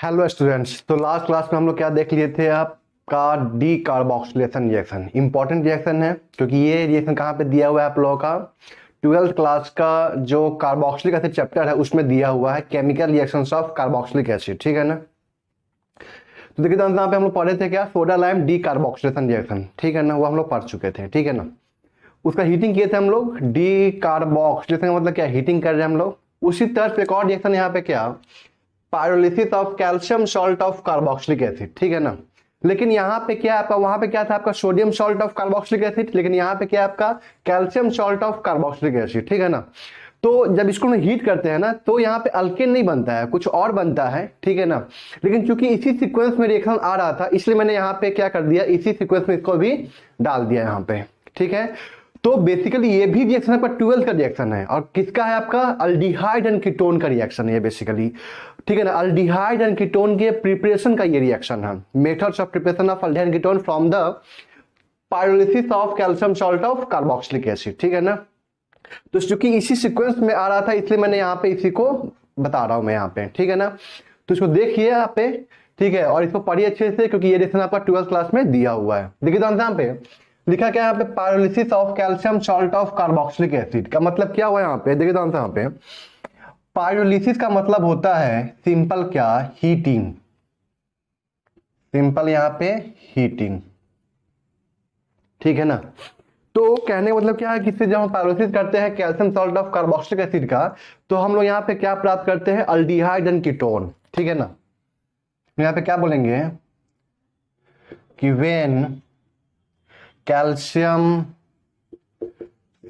Hello students. तो last class में हम लोग क्या देख लिए थे? आपका D carboxylation reaction important reaction है, क्योंकि ये रिएक्शन कहाँ पे दिया हुआ है आप लोगों का? 12th क्लास का जो कार्बोक्सिलिक एसिड चैप्टर है उसमें दिया हुआ है, chemical reactions of carboxylic acid. ठीक है ना? तो देखिए यहाँ पे हम लोग पढ़े थे क्या? Soda lime D carboxylation reaction. ठीक है ना? वो हम लोग पढ़ चुके थे। ठीक है ना? उसका हीटिंग किए थे हम लोग। डी कार्बोक्सिलेशन का मतलब क्या? हीटिंग कर रहे हैं हम लोग। उसी तरह से एक और रिएक्शन यहाँ पे क्या? Pyrolysis of calcium salt of carboxylic acid. ठीक है ना? लेकिन यहाँ पे क्या आपका, वहां पे क्या था आपका? Sodium salt of carboxylic acid. लेकिन यहाँ पे क्या आपका? Calcium salt of carboxylic acid. ठीक है ना? तो जब इसको हम हीट करते हैं ना, तो यहाँ पे अल्केन नहीं बनता है, कुछ और बनता है। ठीक है ना? लेकिन चूंकि इसी सीक्वेंस में रिएक्शन आ रहा था, इसलिए मैंने यहाँ पे क्या कर दिया, इसी सीक्वेंस में इसको भी डाल दिया यहाँ पे। ठीक है? तो बेसिकली ये भी रिएक्शन आपका 12 का रिएक्शन है, और किसका है आपका? अल्डिहाइड एंड कीटोन का रिएक्शन है ये बेसिकली। ठीक है ना? अल्डिहाइड एंड कीटोन के प्रिपरेशन का ये रिएक्शन है। Methods of preparation of aldehyde and ketone from the pyrolysis of calcium salt of carboxylic acid. ठीक है ना? तो चूंकि इसी सीक्वेंस में आ रहा था, इसलिए मैंने यहाँ पे इसी को बता रहा हूं मैं यहाँ पे। ठीक है ना? तो इसको देखिए यहाँ पे। ठीक है? और इसको पढ़िए अच्छे से, क्योंकि ये रिएक्शन आपका 12th क्लास में दिया हुआ है। देखिए तो यहाँ पे लिखा क्या है यहाँ पे? Pyrolysis of calcium salt of carboxylic acid का मतलब क्या हुआ यहाँ पे? देखिए तो यहाँ पे पायरोलिसिस का मतलब होता है सिंपल क्या? हीटिंग। सिंपल यहाँ पे हीटिंग। ठीक है ना? तो कहने का मतलब क्या है कि इससे जब हम पायरोलिसिस करते हैं calcium salt of carboxylic acid का, तो हम लोग यहाँ पे क्या प्राप्त करते हैं? Aldehyde and ketone. ठीक है ना? यहाँ पे क्या बोलेंगे कि when calcium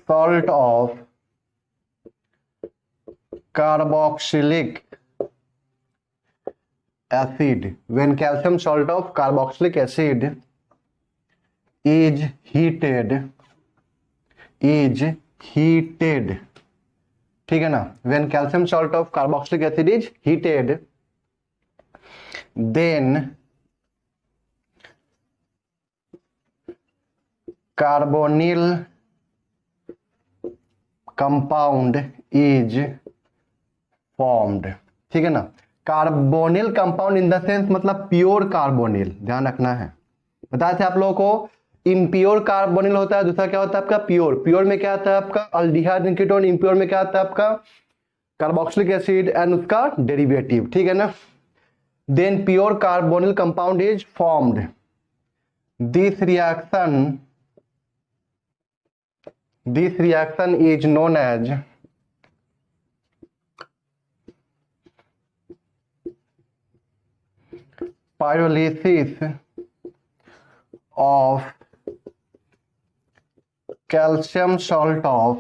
salt of carboxylic acid, when calcium salt of carboxylic acid is heated, ठीक है ना? when calcium salt of carboxylic acid is heated, then carbonyl compound is formed। ठीक है ना? Carbonyl compound in the sense मतलब pure carbonyl, ध्यान रखना है। बताए थे आप लोगों को, इम्प्योर कार्बोनिल होता है, दूसरा क्या होता है आपका? प्योर। प्योर में क्या आता है आपका? Aldehyde and ketone. इम्प्योर में क्या आता है आपका? कार्बोक्सिलिक एसिड एंड उसका डेरिवेटिव। ठीक है ना? Then pure carbonyl compound is formed. This reaction is known as pyrolysis of calcium salt of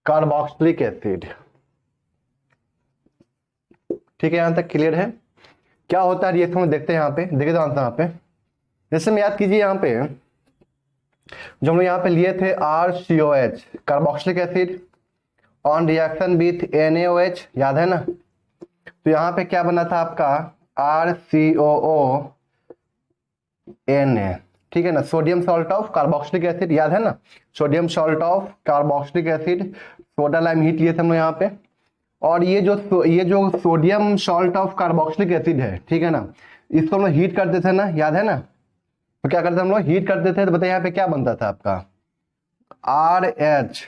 carboxylic acid. ठीक है? यहां तक क्लियर है? क्या होता है रिएक्शन में देखते हैं यहाँ पे। देखिए तो यहाँ पे जैसे में याद कीजिए, यहाँ पे जो हम लोग यहाँ पे लिए थे RCOH carboxylic acid on reaction with NaOH, याद है ना? तो यहाँ पे क्या बना था आपका? RCOONa। ठीक है ना? Sodium salt of carboxylic acid, याद है ना? Sodium salt of carboxylic acid, soda lime heat लिए थे हम यहाँ पे। और ये जो sodium salt of carboxylic acid है, ठीक है ना, इसको हम लोग हीट करते थे ना, याद है ना? तो क्या करते हम लोग? हीट करते थे। तो बताइए यहाँ पे क्या बनता था आपका? RH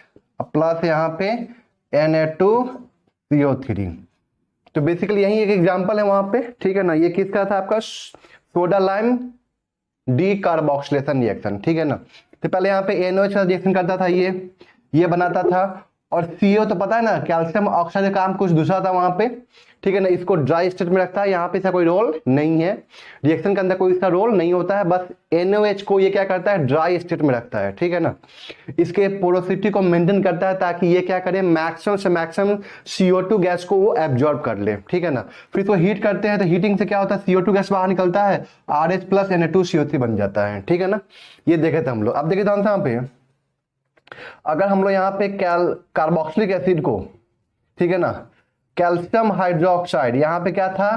प्लस यहाँ पे Na2CO3। तो बेसिकली यही एक एग्जांपल है वहां पे। ठीक है ना? ये किसका था आपका? Soda lime D carboxylation reaction. ठीक है ना? तो पहले यहाँ पे NaOH का रिएक्शन करता था, ये बनाता था। और CO तो पता है ना, कैल्शियम ऑक्साइड का काम कुछ दूसरा था वहां पे। ठीक है ना? इसको ड्राई स्टेट में रखता है, यहाँ पे इसका कोई रोल नहीं है, रिएक्शन के अंदर कोई इसका रोल नहीं होता है। बस NaOH को ये क्या करता है? ड्राई स्टेट में रखता है। ठीक है ना? इसके पोरोसिटी को मेंटेन करता है, ताकि ये क्या करे? मैक्सिमम से मैक्सिमम CO2 गैस को वो एब्जॉर्ब कर ले। ठीक है ना? फिर इसको हीट करते हैं, तो हीटिंग से क्या होता है? CO2 गैस बाहर निकलता है, RH प्लस Na2CO3 बन जाता है। ठीक है ना? ये देखे थे हम लोग। अब देखिए तो यहाँ पे अगर हम लोग यहाँ पे कार्बोक्सिलिक एसिड को, ठीक है ना, कैल्शियम हाइड्रोक्साइड, यहाँ पे क्या था?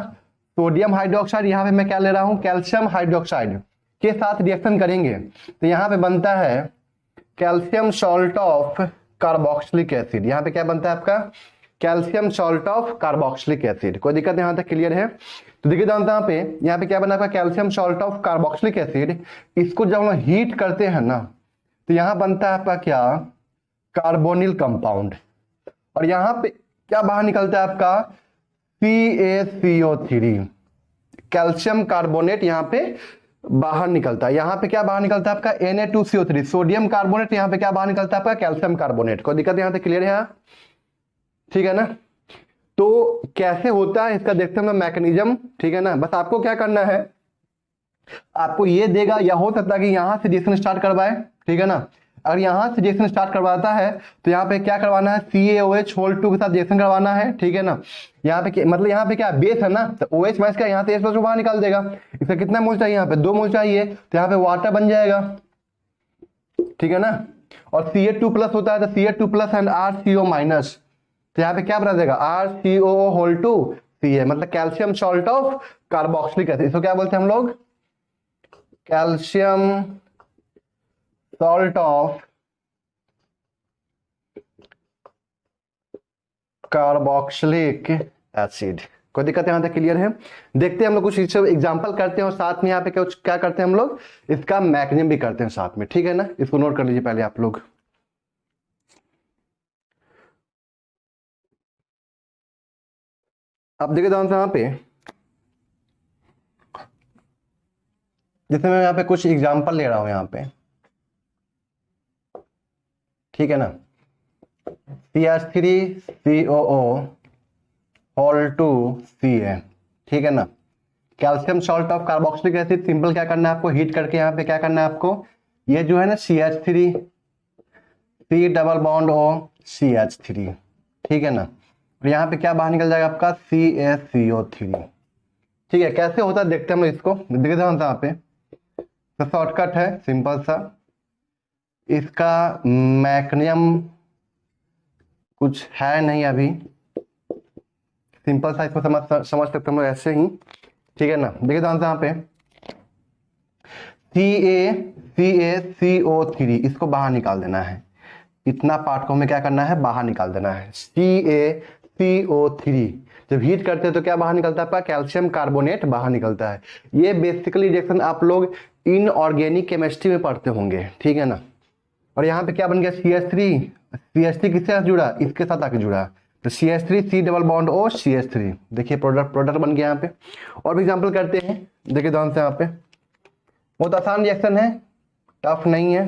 सोडियम हाइड्रोक्साइड, यहाँ पे मैं क्या ले रहा हूं? कैल्शियम हाइड्रोक्साइड के साथ रिएक्शन करेंगे, तो यहाँ पे बनता है calcium salt of carboxylic acid. यहाँ पे क्या बनता है आपका? Calcium salt of carboxylic acid. कोई दिक्कत यहाँ तक क्लियर है? तो देखिए यहाँ पे क्या बना आपका calcium salt of carboxylic acid. इसको जब हम हीट करते हैं ना तो यहाँ बनता है आपका क्या, कार्बोनिल कंपाउंड। और यहाँ पे क्या बाहर निकलता है आपका, CaCO3, कैल्शियम कार्बोनेट यहाँ पे बाहर निकलता है। यहाँ पे क्या बाहर निकलता है आपका Na2CO3, सोडियम कार्बोनेट। यहाँ पे क्या बाहर निकलता है आपका कैल्शियम कार्बोनेट। कोई दिक्कत यहाँ तक क्लियर है? ठीक है ना? तो कैसे होता है इसका देखते हैं मैकेनिज्म। ठीक है ना? बस आपको क्या करना है, आपको ये देगा, या हो सकता है कि यहां से रिएक्शन स्टार्ट करवाए। ठीक है ना? अगर यहां से रिएक्शन स्टार्ट करवाता है तो यहाँ पे क्या करवाना है, CaOH2 के साथ रिएक्शन करवाना है। ठीक है ना? यहाँ पे मतलब यहाँ पे क्या बेस है ना, तो OH माइनस का यहाँ से H+ बाहर निकाल देगा। इसका कितना मोल चाहिए, यहाँ पे 2 मोल चाहिए, तो यहाँ पे वाटर बन जाएगा। ठीक है ना? और Ca2+ होता है तो Ca2+ एंड RCO माइनस, तो यहाँ पे क्या बना देगा, RCOO2 Ca, मतलब calcium salt of carboxylic acid. इसको क्या बोलते हैं हम लोग, calcium salt of carboxylic acid. कोई दिक्कत यहां तक क्लियर है? देखते हैं हम लोग कुछ एग्जांपल करते हैं और साथ में यहाँ पे क्या करते हैं हम लोग, इसका मैकेनिज्म भी करते हैं साथ में। ठीक है ना? इसको नोट कर लीजिए पहले आप लोग। अब देखिए यहाँ पे, जैसे मैं यहाँ पे कुछ एग्जांपल ले रहा हूं यहाँ पे। ठीक है ना? CH3COO2Ca। ठीक है ना? Calcium salt of carboxylic acid, simple क्या करना है आपको, हीट करके यहाँ पे क्या करना है आपको, ये जो है ना CH3 C double bond O CH3। ठीक है ना? और यहाँ पे क्या बाहर निकल जाएगा आपका CaCO3। ठीक है? कैसे होता है देखते हैं हम लोग इसको। देखते हैं यहाँ पे तो शॉर्टकट है सिंपल सा, इसका मैकेनिज्म कुछ है नहीं अभी, सिंपल सा इसको समझ सकते हम लोग ऐसे ही। ठीक है ना? देखिए यहाँ पे CaCO3 इसको बाहर निकाल देना है, इतना पार्ट को हमें क्या करना है, बाहर निकाल देना है। CaCO3 जब हीट करते हैं तो क्या बाहर निकलता है आपका, कैल्शियम कार्बोनेट बाहर निकलता है। ये बेसिकली रिएक्शन आप लोग इनऑर्गेनिक केमिस्ट्री में पढ़ते होंगे। ठीक है ना? और यहाँ पे क्या बन गया CH3 किसके साथ जुड़ा, इसके साथ आके जुड़ा, तो CH3 C double bond O CH3। देखिए प्रोडक्ट बन गया यहाँ पे। और भी एग्जांपल करते हैं, देखिए ध्यान से, यहाँ पे बहुत आसान रिएक्शन है, टफ नहीं है।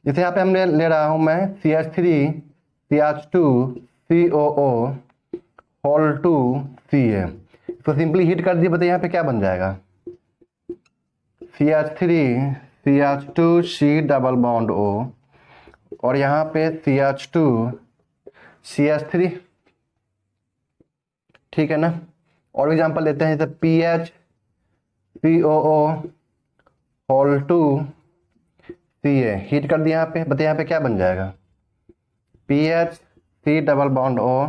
जैसे यहाँ पे हमने ले रहा हूं मैं CH3CH2COO2Ca, तो सिंपली हीट कर दिए, बताइए यहाँ पे क्या बन जाएगा, CH3CH2C डबल बॉन्ड O और यहाँ पे CH2CH3। ठीक है ना? और एग्जांपल लेते हैं जैसे PHCOO2Ca, हीट कर दिया यहाँ पे, बताइए यहाँ पे क्या बन जाएगा, PHC double bond O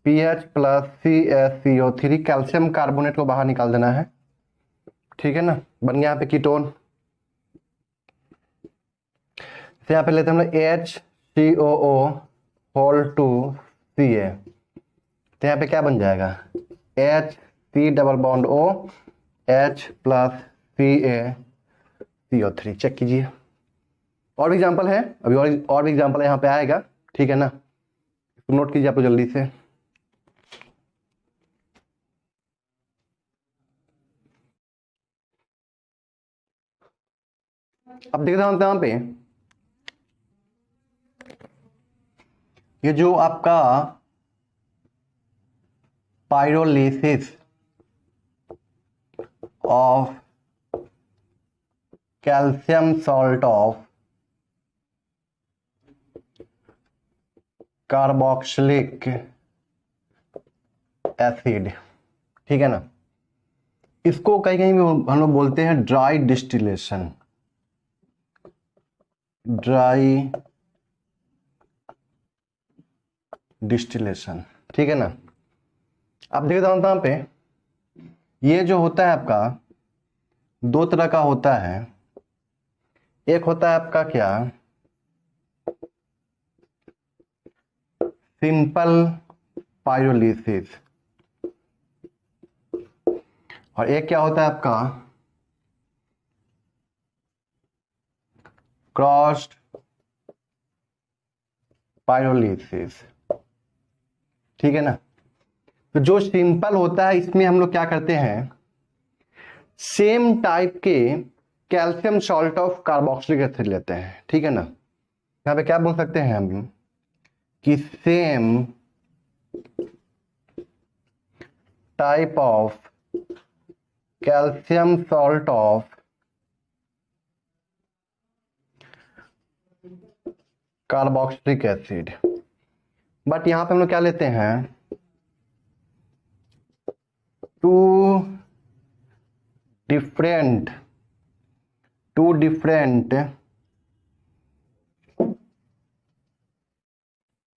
PH plus CaCO3, calcium carbonate को बाहर निकाल देना है। ठीक है ना? बन गया यहाँ पे कीटोन। तो यहाँ पे लेते हैं हम लोग HCOO2Ca, तो यहाँ पे क्या बन जाएगा, HC double bond O H plus CaCO3। Check कीजिए। और भी एग्जांपल है, अभी और भी एग्जांपल यहाँ पे आएगा। ठीक है ना? नोट कीजिए आप लोग जल्दी से। अब देखते हैं यहाँ पे, ये जो आपका pyrolysis of calcium salt of carboxylic acid. ठीक है ना? इसको कहीं कहीं भी हम लोग बोलते हैं ड्राई डिस्टिलेशन, ड्राई डिस्टिलेशन। ठीक है ना? आप देख रहे हो यहाँ पे, ये जो होता है आपका दो तरह का होता है। एक होता है आपका क्या, सिंपल पाइरोलिसिस, और एक क्या होता है आपका क्रॉस्ड पाइरोलिसिस। ठीक है ना। तो जो सिंपल होता है इसमें हम लोग क्या करते हैं, सेम टाइप के calcium salt of carboxylic acid लेते हैं। ठीक है ना। यहां पे क्या बोल सकते हैं हम कि same type of calcium salt of carboxylic acid, but यहां पे हम लोग क्या लेते हैं, two different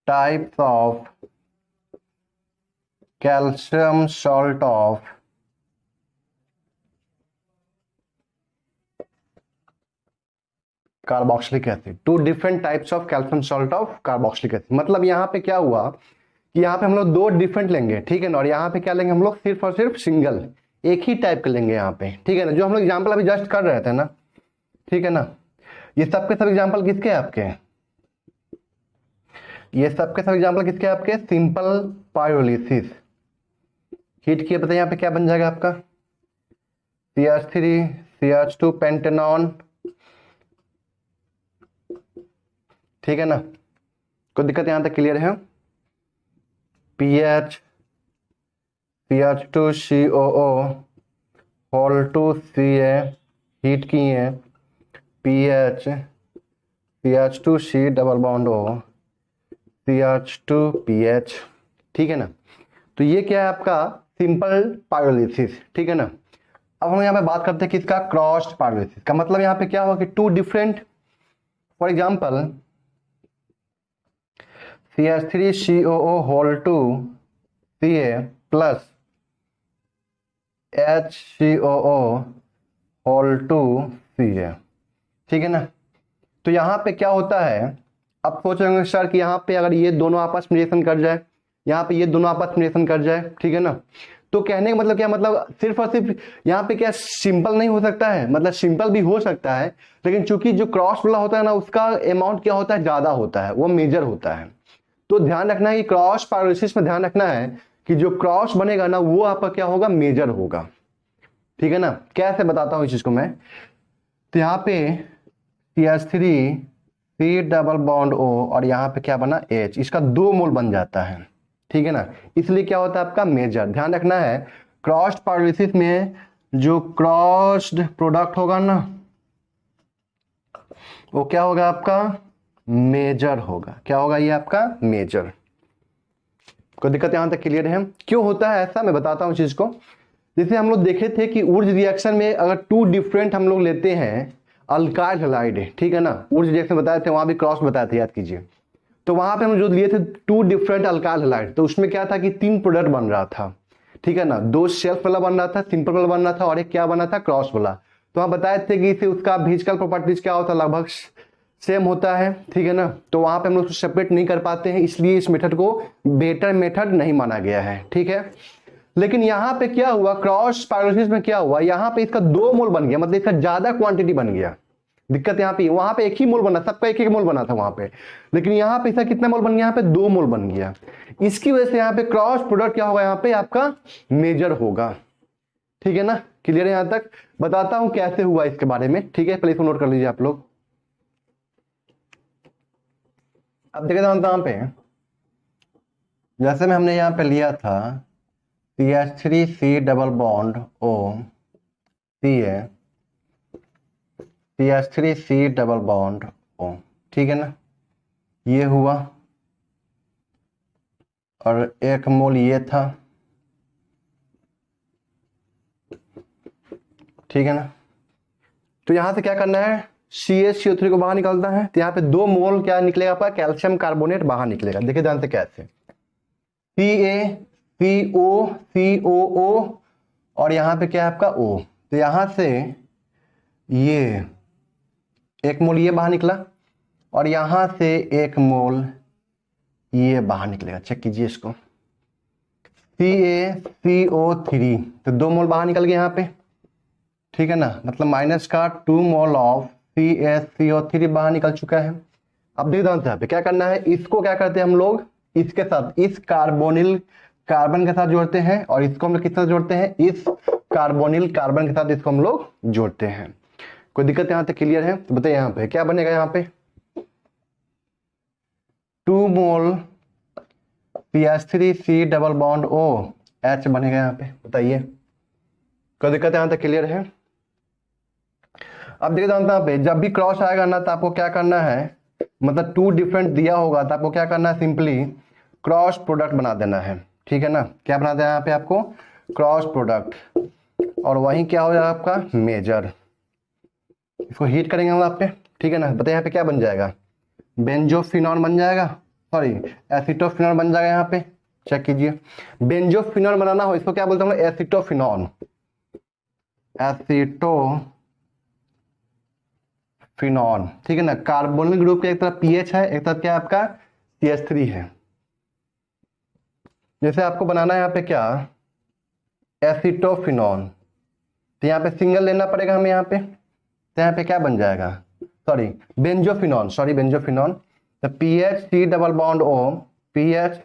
types of calcium salt of carboxylic acid, two different types of calcium salt of carboxylic acid. मतलब यहाँ पे क्या हुआ कि यहाँ पे हम लोग दो डिफरेंट लेंगे। ठीक है ना। और यहाँ पे क्या लेंगे हम लोग, सिर्फ और सिर्फ सिंगल एक ही टाइप के लेंगे यहाँ पे। ठीक है ना। जो हम लोग एग्जाम्पल अभी जस्ट कर रहे थे ना, ठीक है ना, ये सबके सब एग्जाम्पल किसके आपके, ये सबके सब एग्जाम्पल किसके आपके, सिंपल पाइरोलिसिस। हीट किए बताइए यहाँ पे क्या बन जाएगा आपका, CH3 CH2 पेंटेनॉन। ठीक है ना। कोई दिक्कत यहां तक क्लियर है। PH CH2 COO whole 2 Ca heat किए, PH CH2 C double bond O CH2 PH। ठीक है ना। तो ये क्या है आपका सिंपल पाइरोलिसिस। ठीक है ना। अब हम यहाँ पे बात करते हैं किसका, क्रॉस्ड पाइरोलिसिस का। मतलब यहाँ पे क्या हुआ कि two different, for example CH3COO whole 2 Ca plus HCOO whole 2 Ca। ठीक है ना। तो यहाँ पे क्या होता है, अब सोच रहे होंगे सर कि यहाँ पे अगर ये दोनों आपस में रिएक्शन कर जाए, यहाँ पे ये दोनों आपस में रिएक्शन कर जाए, ठीक है ना, तो कहने का मतलब क्या, मतलब सिर्फ और सिर्फ यहाँ पे क्या सिंपल नहीं हो सकता है, मतलब सिंपल भी हो सकता है, लेकिन चूंकि जो क्रॉस वाला होता है ना उसका अमाउंट क्या होता है, ज्यादा होता है, वो मेजर होता है। तो ध्यान रखना है कि क्रॉस पाइरोलिसिस में ध्यान रखना है कि जो क्रॉस बनेगा ना वो आपका क्या होगा, मेजर होगा। ठीक है ना। कैसे बताता हूं इस चीज को मैं, तो यहाँ पे CH3 C double bond O और यहाँ पे क्या बना H, इसका 2 मोल बन जाता है। ठीक है ना। इसलिए क्या होता है आपका मेजर। ध्यान रखना है क्रॉस्ड पाइरोलिसिस में जो क्रॉस्ड प्रोडक्ट होगा ना वो क्या होगा आपका मेजर होगा। क्या होगा ये आपका मेजर। कोई दिक्कत यहां तक क्लियर है। क्यों होता है ऐसा मैं बताता हूं चीज को। जैसे हम लोग देखे थे कि ऊर्ज रिएक्शन में अगर टू डिफरेंट हम लोग लेते हैं अल्काइल हैलाइड, ठीक है ना, ऊर्ज रिएक्शन बताए थे, वहां भी क्रॉस बताए थे, याद कीजिए। तो वहां पे हम जो लिए थे टू डिफरेंट अल्काइल हैलाइड, तो उसमें क्या था कि 3 प्रोडक्ट बन रहा था। ठीक है ना। 2 सेल्फ वाला बन रहा था, सिंपल वाला बन रहा था, और एक क्या बना था, क्रॉस वाला। तो हम बताए थे कि इसे उसका फिजिकल प्रॉपर्टीज क्या होता है, लगभग सेम होता है। ठीक है ना। तो वहां पे हम लोग सेपरेट नहीं कर पाते हैं, इसलिए इस मेथड को बेटर मेथड नहीं माना गया है। ठीक है। लेकिन यहां पे क्या हुआ, क्रॉस पाइरोलिसिस में क्या हुआ, यहां पे इसका 2 मोल बन गया, मतलब इसका ज्यादा क्वांटिटी बन गया। दिक्कत यहाँ पे, वहां पे एक ही मोल बना, सबका एक मोल बना था वहां पे, लेकिन यहाँ पे इसका कितना मोल बन गया, यहाँ पे 2 मोल बन गया। इसकी वजह से यहाँ पे क्रॉस प्रोडक्ट क्या होगा, यहाँ पे आपका मेजर होगा। ठीक है ना। क्लियर है यहां तक। बताता हूं कैसे हुआ इसके बारे में। ठीक है, पहले इसको नोट कर लीजिए आप लोग। अब देखिए यहाँ पे जैसे में हमने यहाँ पे लिया था CH3C double bond O Ca CH3C double bond O। ठीक है ना। ये हुआ, और 1 मोल ये था। ठीक है ना। तो यहां से क्या करना है, CH CO3 को बाहर निकालता है, तो यहाँ पे 2 मोल क्या निकलेगा आपका, कैल्शियम कार्बोनेट बाहर निकलेगा। देखिए ध्यान से कैसे, CaCO और यहाँ पे क्या है आपका O। तो यहां से ये 1 मोल ये बाहर निकला, और यहां से 1 मोल ये बाहर निकलेगा, चेक कीजिए इसको। CaCO3, तो 2 मोल बाहर निकल गया यहाँ पे, ठीक है ना, मतलब माइनस का 2 मोल ऑफ CaCO3 बाहर निकल चुका है। अब देखो यहाँ पे क्या करना है, इसको क्या करते हैं हम लोग, इसके साथ इस कार्बोनिल कार्बन के साथ जोड़ते हैं, और इसको हम लोग किस साथ जोड़ते हैं, इस कार्बोनिल कार्बन के साथ इसको हम लोग जोड़ते हैं। कोई दिक्कत यहाँ तक क्लियर है? तो बताइए यहाँ पे क्या बनेगा, यहाँ पे 2 मोल CH3C डबल बॉन्ड OH बनेगा यहाँ पे, बताइए कोई दिक्कत यहाँ तक क्लियर है? अब देखिए यहाँ पे जब भी क्रॉस आएगा ना, तो आपको क्या करना है, मतलब 2 डिफरेंट दिया होगा तो आपको क्या करना है, सिंपली क्रॉस प्रोडक्ट बना देना है, ठीक है ना। क्या बना देना है यहाँ पे आपको, क्रॉस प्रोडक्ट, और वही क्या हो जाएगा आपका मेजर। इसको हीट करेंगे हम यहाँ पे, ठीक है ना। बताइए यहाँ पे क्या बन जाएगा, बेंजोफिनॉल बन जाएगा, सॉरी एसिटोफिनॉल बन जाएगा यहाँ पे, चेक कीजिए। बेंजोफिनॉल बनाना हो इसको क्या बोलते हैं, एसिटोफिनॉल, एसिटोफिनॉल, ठीक है ना। कार्बोनिल ग्रुप के एक तरफ पीएच है, एक तरफ क्या आपका CH3 है। जैसे आपको बनाना है यहाँ पे क्या, एसिटोफिनॉल, तो यहाँ पे सिंगल लेना पड़ेगा हमें यहाँ पे, तो यहाँ पे क्या बन जाएगा, सॉरी बेंजोफिनॉल, सॉरी बेंजोफिनॉल, तो PHC double bond O, PH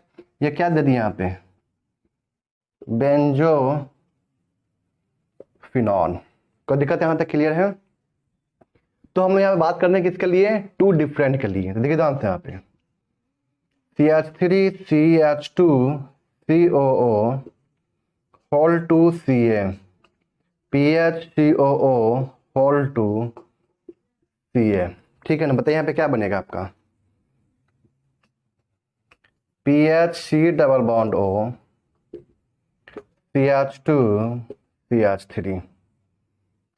ये क्या दे दिया यहाँ पे, बेंजोफिनॉल। कोई दिक्कत यहाँ तक क्लियर है? तो हम लोग यहाँ पे बात करने किसके लिए, 2 डिफरेंट के लिए। तो देखिए ध्यान से यहाँ पे CH3CH2COO whole 2 Ca, PHCOO whole 2 Ca, ठीक है ना। बताइए यहाँ पे क्या बनेगा आपका, PHC double bond O CH2 CH3,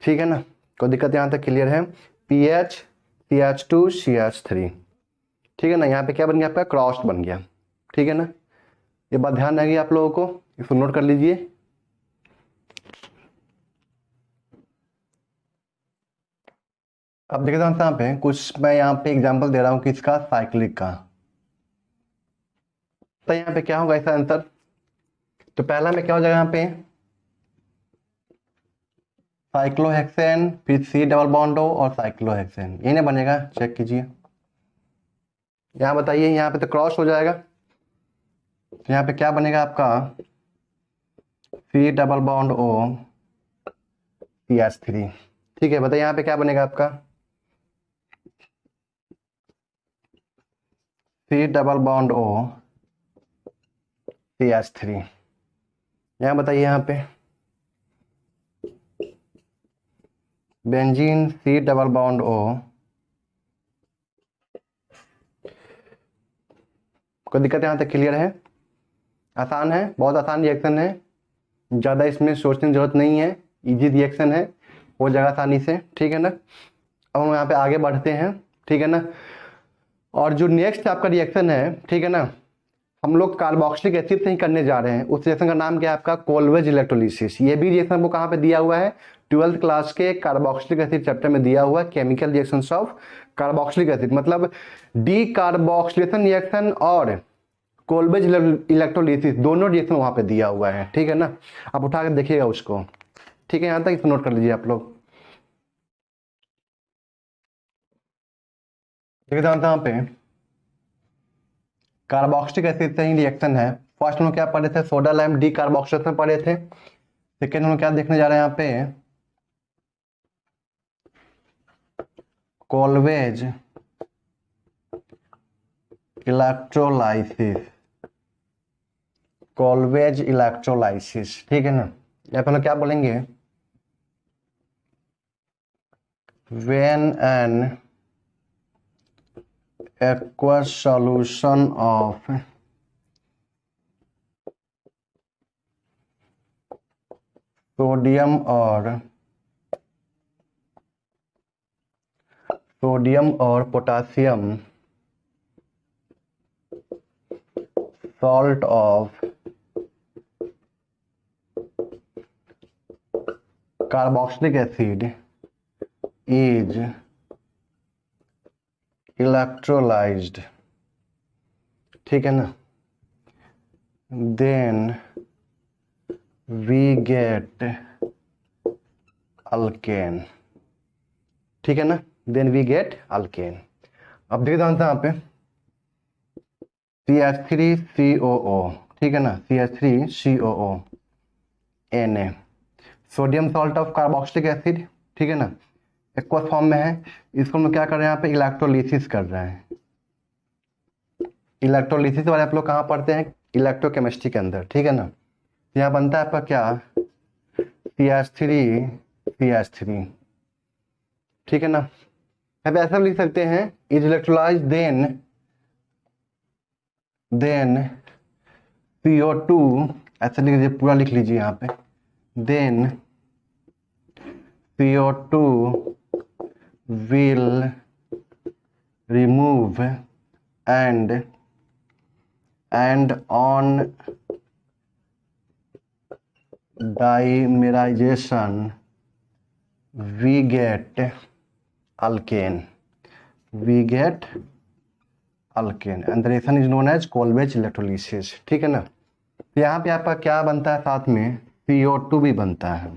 ठीक है ना। कोई दिक्कत यहाँ तक क्लियर है, PH CH2 CH3, ठीक है ना। यहाँ पे क्या बन गया आपका, क्रॉस बन गया, ठीक है ना। ये बात ध्यान रहेगी आप लोगों को, इसको नोट कर लीजिए। अब देखिए यहाँ पे कुछ मैं यहाँ पे एग्जांपल दे रहा हूँ किसका, साइक्लिक का। तो यहाँ पे क्या होगा इसका आंसर, तो पहला में क्या हो जाएगा यहाँ पे साइक्लोहेक्सेन, फिर C डबल बॉन्ड O और साइक्लोहेक्सेन, यही ना बनेगा, चेक कीजिए। यहाँ बताइए, यहाँ पे तो क्रॉस हो जाएगा, तो यहाँ पे क्या बनेगा आपका C double bond O CH3, ठीक है। बताइए यहाँ पे क्या बनेगा आपका C double bond O CH3। यहाँ बताइए यहाँ पे benzene C double bond O, कोई दिक्कत यहाँ तक क्लियर है? आसान है, बहुत आसान रिएक्शन है, ज़्यादा इसमें सोचने की जरूरत नहीं है, इजी रिएक्शन है, हो जाएगा आसानी से, ठीक है ना। अब हम यहाँ पे आगे बढ़ते हैं, ठीक है ना। और जो नेक्स्ट आपका रिएक्शन है, ठीक है ना, हम लोग कार्बोक्सिलिक एसिड से ही करने जा रहे हैं। उस रिएक्शन का नाम क्या है आपका, कोलवेज इलेक्ट्रोलिसिस। ये भी रिएक्शन आपको कहाँ पे दिया हुआ है, 12th क्लास के कार्बोक्सिलिक एसिड चैप्टर में दिया हुआ है, chemical reactions of carboxylic acid, मतलब डी कार्बोक्सिलेशन रिएक्शन और कोलवेज इलेक्ट्रोलिसिस दोनों रिएक्शन वहां पे दिया हुआ है, ठीक है ना। आप उठा के देखिएगा उसको, ठीक है, यहां तक इसको नोट कर लीजिए आप लोग। देखिए यहाँ पे कार्बोक्सिलिक एसिड से ही रिएक्शन है। फर्स्ट हम लोग क्या पढ़े थे, सोडा लाइम डी कार्बोक्सिलेशन पढ़े थे। सेकेंड हम लोग क्या देखने जा रहे हैं यहाँ पे, कोलवेज इलेक्ट्रोलाइसिस, कोलवेज इलेक्ट्रोलाइसिस, ठीक है ना। यहाँ पे हम लोग क्या बोलेंगे, when an aqueous solution of sodium और potassium salt of carboxylic acid is electrolyzed, ठीक है ना, देन वी गेट अल्केन, ठीक है ना, देन वी गेट अल्केन। अब देखिए आंसर यहाँ पे CH3COO, ठीक है ना, CH3COO Na, sodium salt of carboxylic acid, ठीक है ना, एक्वस फॉर्म में है। इसको हम क्या कर रहे हैं यहाँ पे, इलेक्ट्रोलिसिस कर रहे हैं। इलेक्ट्रोलिसिस वाले आप लोग कहाँ पढ़ते हैं, इलेक्ट्रोकेमिस्ट्री के अंदर, ठीक है ना। यहाँ बनता है आपका क्या, CH3, ठीक है ना। अब ऐसा लिख सकते हैं, इज इलेक्ट्रोलाइज देन CO2, ऐसा लिख लीजिए, पूरा लिख लीजिए यहाँ पे, then CO2 will remove and on dimerization we get alkane, and the reaction is known as Kolbech electrolysis, ठीक है ना। तो यहाँ पे आपका क्या बनता है, साथ में CO2 भी बनता है,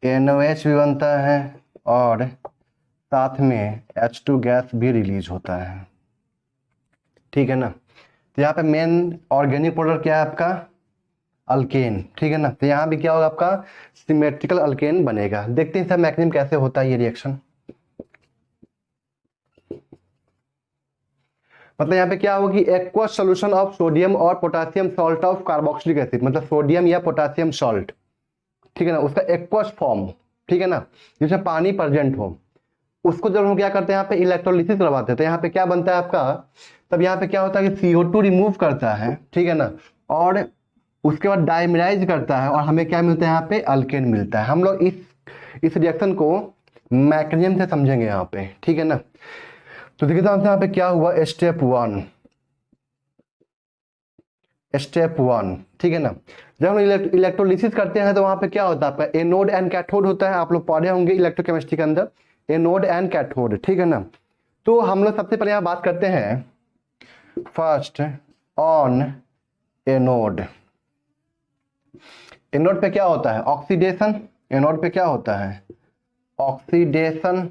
NOH भी बनता है, और साथ में H2 गैस भी रिलीज होता है, ठीक है ना। तो यहाँ पे मेन ऑर्गेनिक प्रोडक्ट क्या है आपका, अल्केन, ठीक है ना। तो यहाँ भी क्या होगा आपका, सिमेट्रिकल अल्केन बनेगा। देखते हैं इसका मैकेनिज्म कैसे होता है ये रिएक्शन। मतलब यहाँ पे क्या होगा कि एक्वस सॉल्यूशन ऑफ सोडियम और potassium salt of carboxylic acid, मतलब सोडियम या पोटेशियम सॉल्ट, ठीक है ना, उसका एक्वस फॉर्म, ठीक है ना, जिसमें पानी प्रेजेंट हो, उसको जब हम क्या करते हैं यहाँ पे इलेक्ट्रोलिसिस करवाते हैं, तो यहाँ पे क्या बनता है आपका, तब यहाँ पे क्या होता है कि CO2 रिमूव करता है, ठीक है ना, और उसके बाद डाइमराइज करता है, और हमें क्या मिलता है यहाँ पे, अल्केन मिलता है। हम लोग इस रिएक्शन को मैकेनिज्म से समझेंगे यहाँ पे, ठीक है ना। तो देखिए यहाँ पे क्या हुआ, स्टेप वन, ठीक है ना। जब हम इलेक्ट्रोलिसिस करते हैं तो वहां पे क्या होता है आपका, एनोड एंड कैथोड होता है। आप लोग पढ़े होंगे इलेक्ट्रोकेमिस्ट्री के अंदर, एनोड एंड कैथोड, ठीक है ना। तो हम लोग सबसे पहले यहाँ बात करते हैं फर्स्ट ऑन एनोड। एनोड पे क्या होता है, ऑक्सीडेशन। एनोड पे क्या होता है, ऑक्सीडेशन,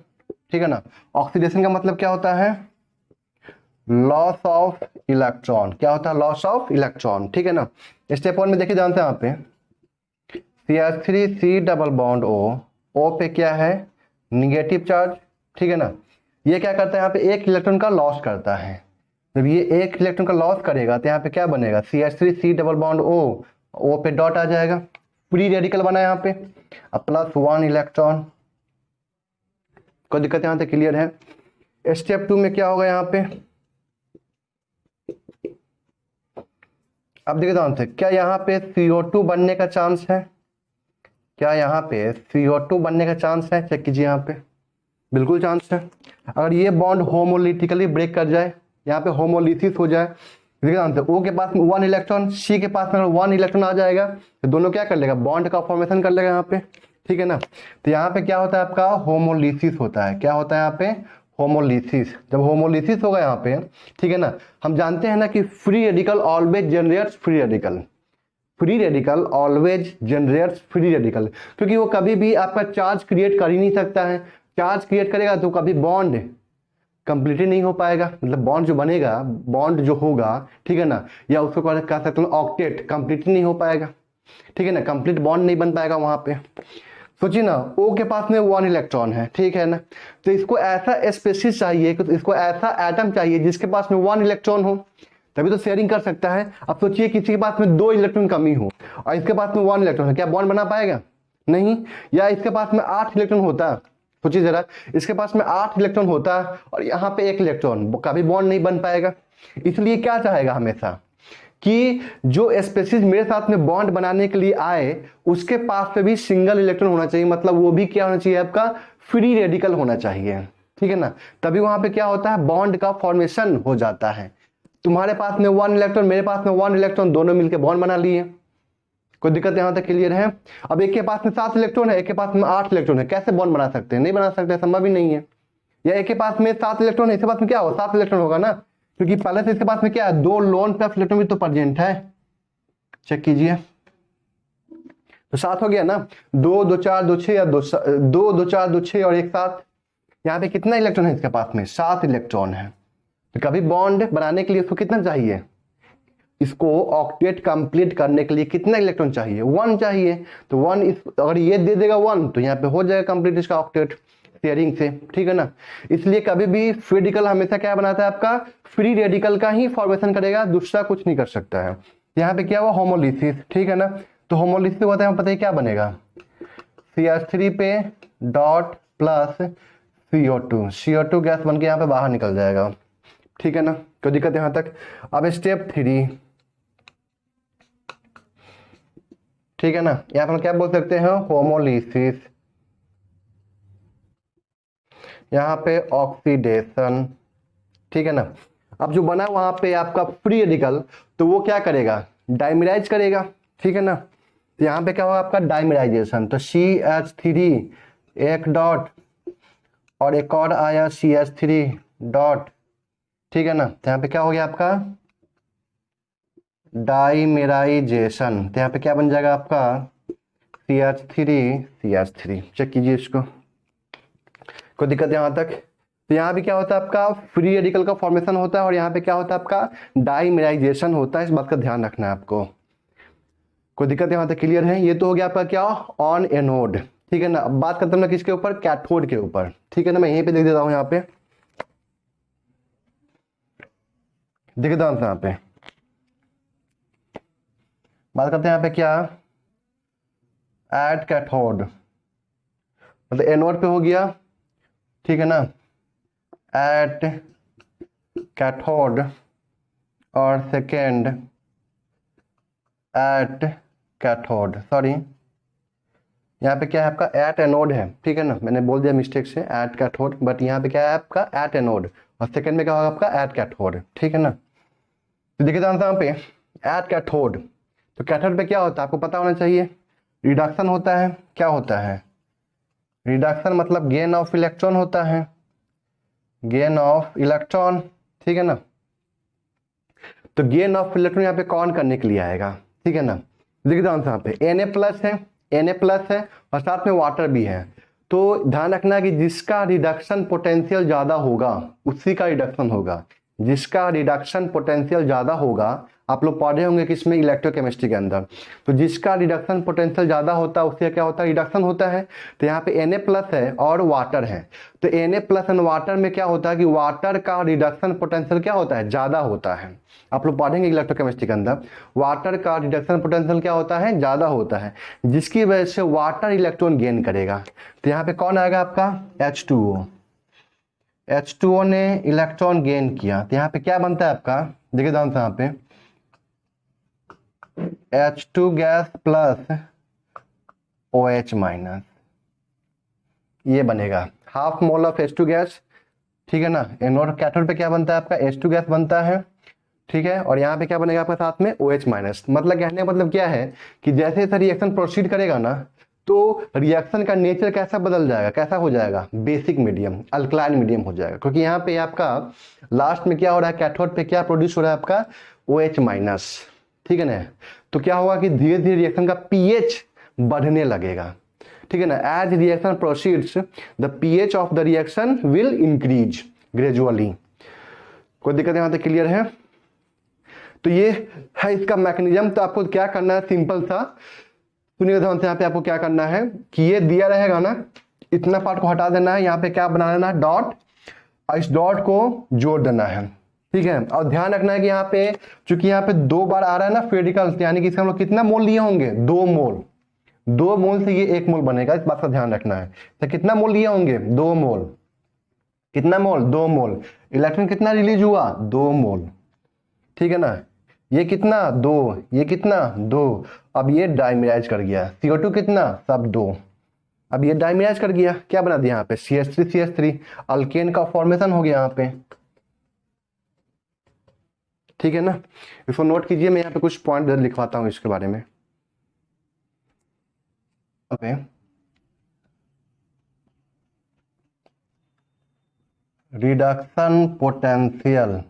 ठीक है ना। ऑक्सीडेशन का मतलब क्या होता है, लॉस ऑफ इलेक्ट्रॉन। क्या होता है, लॉस ऑफ इलेक्ट्रॉन, ठीक है ना। स्टेप वन में देखिए जानते हैं यहाँ पे CH3C डबल बॉन्ड O पे क्या है, निगेटिव चार्ज, ठीक है ना। ये क्या करता है, यहाँ पे एक इलेक्ट्रॉन का लॉस करता है। जब ये एक इलेक्ट्रॉन का लॉस करेगा तो यहाँ पे क्या बनेगा, CH3C डबल बॉन्ड O पे डॉट आ जाएगा, फ्री रेडिकल बना यहाँ पे, +1 इलेक्ट्रॉन। कोई दिक्कत यहाँ पे क्लियर है। स्टेप टू में क्या होगा यहाँ पे, अब देखिए ध्यान से, क्या यहाँ पे CO2 बनने का चांस है, क्या यहाँ पे CO2 बनने का चांस है, चेक कीजिए यहाँ पे, बिल्कुल चांस है। अगर ये बॉन्ड होमोलिटिकली ब्रेक कर जाए, यहाँ पे होमोलिसिस हो जाए, देखिए ध्यान से, O के पास में 1 इलेक्ट्रॉन, C के पास में 1 इलेक्ट्रॉन आ जाएगा, तो दोनों क्या कर लेगा, बॉन्ड का फॉर्मेशन कर लेगा यहाँ पे, ठीक है ना। तो यहाँ पे क्या होता है आपका, होमोलिसिस होता है। क्या होता है यहाँ पे, होमोलिसिस। जब होमोलिसिस होगा यहाँ पे, ठीक है ना, हम जानते हैं ना कि free radical always generates free radical, free radical always generates free radical, क्योंकि वो कभी भी आपका चार्ज क्रिएट कर ही नहीं सकता है। चार्ज क्रिएट करेगा तो कभी बॉन्ड कंप्लीट ही नहीं हो पाएगा, मतलब बॉन्ड जो बनेगा, बॉन्ड जो होगा, ठीक है ना, या उसको कह सकते हैं ऑक्टेट, कंप्लीट नहीं हो पाएगा, ठीक है ना, कंप्लीट बॉन्ड नहीं बन पाएगा वहां पे। सोचिए ना, O के पास में 1 इलेक्ट्रॉन है, ठीक है ना, तो इसको ऐसा स्पेसीज चाहिए, इसको ऐसा एटम चाहिए जिसके पास में 1 इलेक्ट्रॉन हो, तभी तो शेयरिंग कर सकता है। अब सोचिए किसी के पास में 2 इलेक्ट्रॉन कमी हो और इसके पास में 1 इलेक्ट्रॉन है, क्या बॉन्ड बना पाएगा, नहीं। या इसके पास में 8 इलेक्ट्रॉन होता, सोचिए जरा, इसके पास में 8 इलेक्ट्रॉन होता और यहाँ पे 1 इलेक्ट्रॉन, कभी बॉन्ड नहीं बन पाएगा। इसलिए क्या चाहेगा हमेशा कि जो स्पेसीज मेरे साथ में बॉन्ड बनाने के लिए आए उसके पास में भी सिंगल इलेक्ट्रॉन होना चाहिए, मतलब वो भी क्या होना चाहिए आपका, फ्री रेडिकल होना चाहिए, ठीक है ना। तभी वहां पे क्या होता है, बॉन्ड का फॉर्मेशन हो जाता है। तुम्हारे पास में 1 इलेक्ट्रॉन, मेरे पास में 1 इलेक्ट्रॉन, दोनों मिलकर बॉन्ड बना लिए, कोई दिक्कत यहां तक क्लियर है। अब एक के पास में 7 इलेक्ट्रॉन है, एक के पास में 8 इलेक्ट्रॉन है, कैसे बॉन्ड बना सकते हैं, नहीं बना सकते, संभव ही नहीं है। या एक के पास में 7 इलेक्ट्रॉन है, इसके पास में क्या होगा, 7 इलेक्ट्रॉन होगा ना, क्योंकि पहले से इसके पास में क्या है, 2 लोन प्लस इलेक्ट्रॉन भी तो प्रेजेंट है। चेक कीजिए, तो 7 हो गया ना, 2 2 4 2 6 या 2 2 4 2 6 और एक साथ। यहाँ पे कितना इलेक्ट्रॉन है इसके पास में, 7 इलेक्ट्रॉन है। तो कभी बॉन्ड बनाने के लिए इसको कितना चाहिए, इसको ऑक्टेट कंप्लीट करने के लिए कितना इलेक्ट्रॉन चाहिए, 1 चाहिए। तो 1 अगर ये दे देगा 1 तो यहाँ पे हो जाएगा कंप्लीट इसका ऑक्टेट शेयरिंग से, ठीक है ना। इसलिए कभी भी फ्री रेडिकल हमेशा क्या बनाता है आपका, फ्री रेडिकल का ही फॉर्मेशन करेगा, दूसरा कुछ नहीं कर सकता है। यहाँ पे क्या हुआ, होमोलिसिस, ठीक है ना। तो होमोलिसिस होता है, पता है क्या बनेगा, CH3 पे डॉट प्लस CO2 गैस बन के यहाँ पे बाहर निकल जाएगा, ठीक है ना। कोई दिक्कत यहाँ तक। अब स्टेप 3, ठीक है ना, यहाँ पर हम क्या बोल सकते हैं, होमोलिसिस, यहाँ पे ऑक्सीडेशन, ठीक है ना। अब जो बना वहां पे आपका फ्री रेडिकल, तो वो क्या करेगा, डाइमराइज करेगा, ठीक है ना। तो यहाँ पे क्या होगा आपका डाइमराइजेशन, तो CH3 एक डॉट और एक और आया CH3 डॉट, ठीक है ना। तो यहाँ पे क्या हो गया आपका डाइमेराइजेशन। तो यहाँ पे क्या बन जाएगा आपका CH3। चेक कीजिए इसको, कोई दिक्कत यहाँ तक। तो यहाँ पे क्या होता है आपका फ्री रेडिकल का फॉर्मेशन होता है और यहाँ पे क्या होता है आपका डाइमेराइजेशन होता है, इस बात का ध्यान रखना है आपको। कोई दिक्कत यहाँ तक क्लियर है। ये तो हो गया आपका क्या, ऑन एनोड, ठीक है ना। अब बात करते हैं किसके ऊपर, कैथोड के ऊपर, ठीक है ना। मैं यहीं पे लिख देता हूँ, यहाँ पे देख देता हूँ, यहाँ पे बात करते हैं यहाँ पे क्या, एट कैथोड, मतलब एनोड पे हो गया, ठीक है ना, एट कैथोड और सेकेंड एट कैथोड, सॉरी यहाँ पे क्या है आपका एट एनोड है, ठीक है ना। मैंने बोल दिया मिस्टेक से एट कैथोड, बट यहाँ पे क्या है आपका एट एनोड और सेकेंड में क्या होगा आपका एट कैथोड, ठीक है ना। तो देखिए यहाँ पे एट कैथोड, तो कैथोड पे क्या होता है आपको पता होना चाहिए, रिडक्शन होता है। क्या होता है रिडक्शन, मतलब गेन ऑफ इलेक्ट्रॉन होता है, गेन ऑफ इलेक्ट्रॉन, ठीक है ना। तो गेन ऑफ इलेक्ट्रॉन यहाँ पे कौन करने के लिए आएगा, ठीक है ना। लिख दो यहाँ पे Na प्लस है और साथ में वाटर भी है। तो ध्यान रखना कि जिसका रिडक्शन पोटेंशियल ज्यादा होगा उसी का रिडक्शन होगा, जिसका रिडक्शन पोटेंशियल ज्यादा होगा, आप लोग पढ़े होंगे किसमें, इलेक्ट्रोकेमिस्ट्री के अंदर। तो जिसका रिडक्शन पोटेंशियल ज्यादा होता है उससे क्या होता है, रिडक्शन होता है। तो यहाँ पे Na प्लस है और वाटर है, तो Na प्लस एंड वाटर में क्या होता है कि वाटर का रिडक्शन पोटेंशियल क्या होता है, ज्यादा होता है। आप लोग पढ़ेंगे इलेक्ट्रोकेमिस्ट्री के अंदर, वाटर का रिडक्शन पोटेंशियल क्या होता है, ज्यादा होता है, जिसकी वजह से वाटर इलेक्ट्रॉन गेन करेगा। तो यहाँ पे कौन आएगा आपका H2O, H2O ने इलेक्ट्रॉन गेन किया, तो यहाँ पे क्या बनता है आपका, देखिए ध्यान से यहाँ पे H2 gas plus OH minus, ये बनेगा half mole of H2 gas, ठीक है ना। एनोड कैथोड पे क्या बनता है आपका H2 गैस बनता है, ठीक है। और यहाँ पे क्या बनेगा आपका साथ में OH माइनस। मतलब कहने का मतलब क्या है कि जैसे जैसे रिएक्शन प्रोसीड करेगा ना, तो रिएक्शन का नेचर कैसा बदल जाएगा, कैसा हो जाएगा, बेसिक मीडियम, अल्कलाइन मीडियम हो जाएगा। क्योंकि यहाँ पे आपका लास्ट में क्या हो रहा है, कैथोड पे क्या प्रोड्यूस हो रहा है आपका OH माइनस, ठीक है ना। तो क्या होगा कि धीरे धीरे रिएक्शन का pH बढ़ने लगेगा, ठीक है ना। As reaction proceeds the pH of the reaction will increase gradually. कोई दिक्कत यहाँ तक क्लियर है। तो ये है इसका मैकेनिज्म। तो आपको क्या करना है, सिंपल सा सुनिए ध्यान से। यहाँ पे आपको क्या करना है कि ये दिया रहेगा ना, इतना पार्ट को हटा देना है, यहाँ पे क्या बना देना है डॉट, और इस डॉट को जोड़ देना है, ठीक है। और ध्यान रखना है कि यहाँ पे चूंकि यहाँ पे 2 बार आ रहा है ना फ्री रेडिकल, यानी कि इसका हम लोग कितना मोल लिए होंगे, 2 मोल। 2 मोल से ये 1 मोल बनेगा, इस बात का ध्यान रखना है। तो कितना मोल लिए होंगे, 2 मोल। कितना मोल, 2 मोल। इलेक्ट्रॉन कितना रिलीज हुआ, 2 मोल, ठीक है ना। ये कितना, 2, ये कितना, 2। अब ये डाइमेराइज कर गया, CO2 कितना, सब 2। अब ये डाइमेराइज कर गया, क्या बना दिया यहाँ पे CH3 अल्केन का फॉर्मेशन हो गया यहाँ पे, ठीक है ना। इसको नोट कीजिए, मैं यहाँ पे कुछ पॉइंट लिखवाता हूँ इसके बारे में। Reduction potential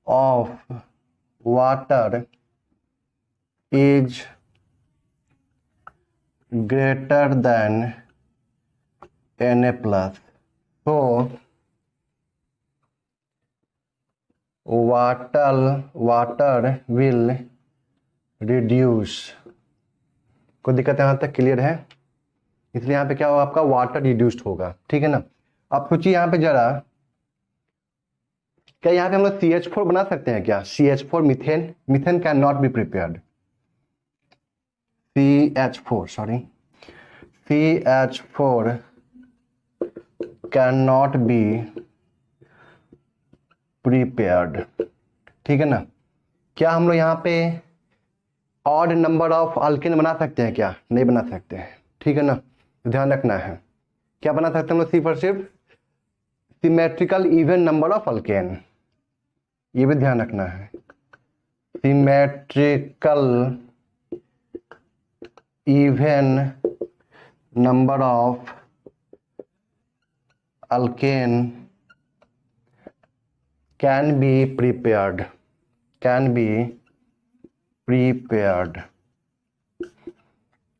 of water is greater than Na+, so water will reduce। कोई दिक्कत यहाँ तक क्लियर है? इसलिए यहाँ पे क्या होगा, आपका वाटर रिड्यूस्ड होगा, ठीक है ना। आप सोचिए यहाँ पे जरा, क्या यहाँ पे हम लोग CH4 बना सकते हैं क्या? CH4 methane, methane can not be prepared. CH4 can not be prepared, ठीक है ना। क्या हम लोग यहाँ पे ऑड नंबर ऑफ अल्केन बना सकते हैं क्या? नहीं बना सकते हैं, ठीक है ना, ध्यान रखना है। क्या बना सकते हैं हम लोग? सिर्फ और सिर्फ symmetrical even number of alkane, ये भी ध्यान रखना है। Symmetrical even number of alkane can be prepared,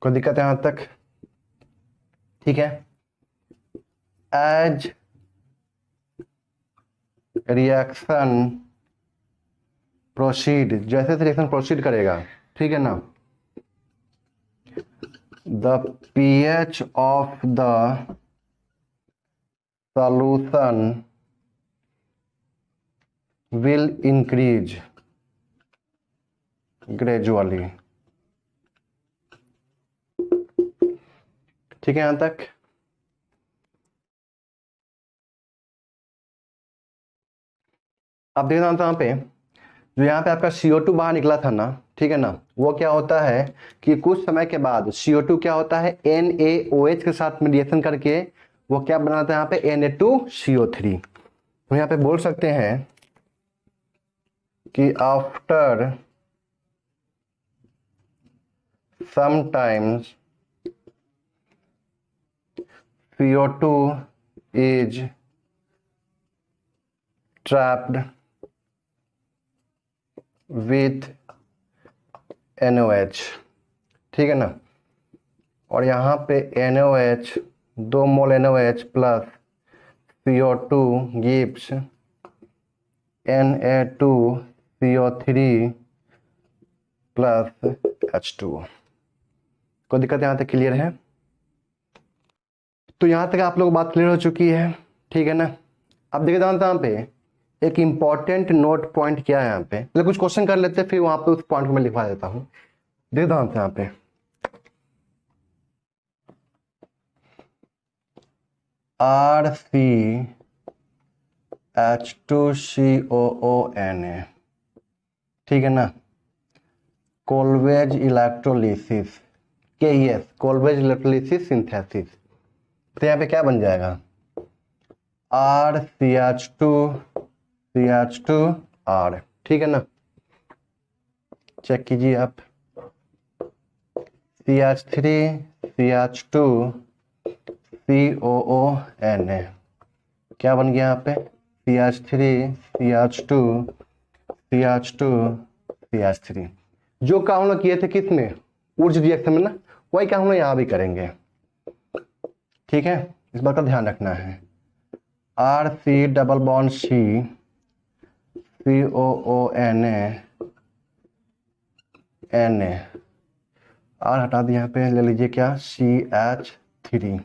कोई दिक्कत है यहां तक? ठीक है। एज रिएक्शन प्रोसीड, जैसे रिएक्शन प्रोसीड करेगा, ठीक है ना, the pH of the solution will increase gradually, ठीक है यहां तक? अब देखना यहाँ पे, जो यहाँ पे आपका CO2 बाहर निकला था ना, ठीक है ना, वो क्या होता है कि कुछ समय के बाद CO2 क्या होता है, NaOH के साथ में रिएक्शन करके वो क्या बनाता है यहाँ पे, Na2CO3। तो यहाँ पे बोल सकते हैं कि after sometimes CO2 is trapped with NOH, ठीक है ना, और यहाँ पे NOH 2 मोल NOH plus CO2 gives Na2CO3 plus H2। कोई दिक्कत यहाँ तक क्लियर है? तो यहाँ तक आप लोग बात क्लियर हो चुकी है, ठीक है ना। अब देखिए यहाँ पे एक इंपॉर्टेंट नोट पॉइंट क्या है, यहाँ पे तो कुछ क्वेश्चन कर लेते हैं, फिर वहां पे उस पॉइंट को मैं लिखवा देता हूँ। देखो यहाँ पे RCH2COONA, ठीक है ना, कोल्वेज इलेक्ट्रोलिसिस, KES, कोल्वेज इलेक्ट्रोलिसिस सिंथेसिस। तो यहाँ पे क्या बन जाएगा, RCH2CH2R, ठीक है ना। चेक कीजिए आप, CH3CH2COONA क्या बन गया यहाँ पे, CH3CH2CH2CH3। जो काम हम लोग किए थे किस में, ऊर्ज रिएक्शन में ना, वही काम हम लोग यहाँ भी करेंगे, ठीक है। इस बात का ध्यान रखना है। RC double bond C COONA Na, R हटा दिया, यहाँ पे ले लीजिए क्या, CH3।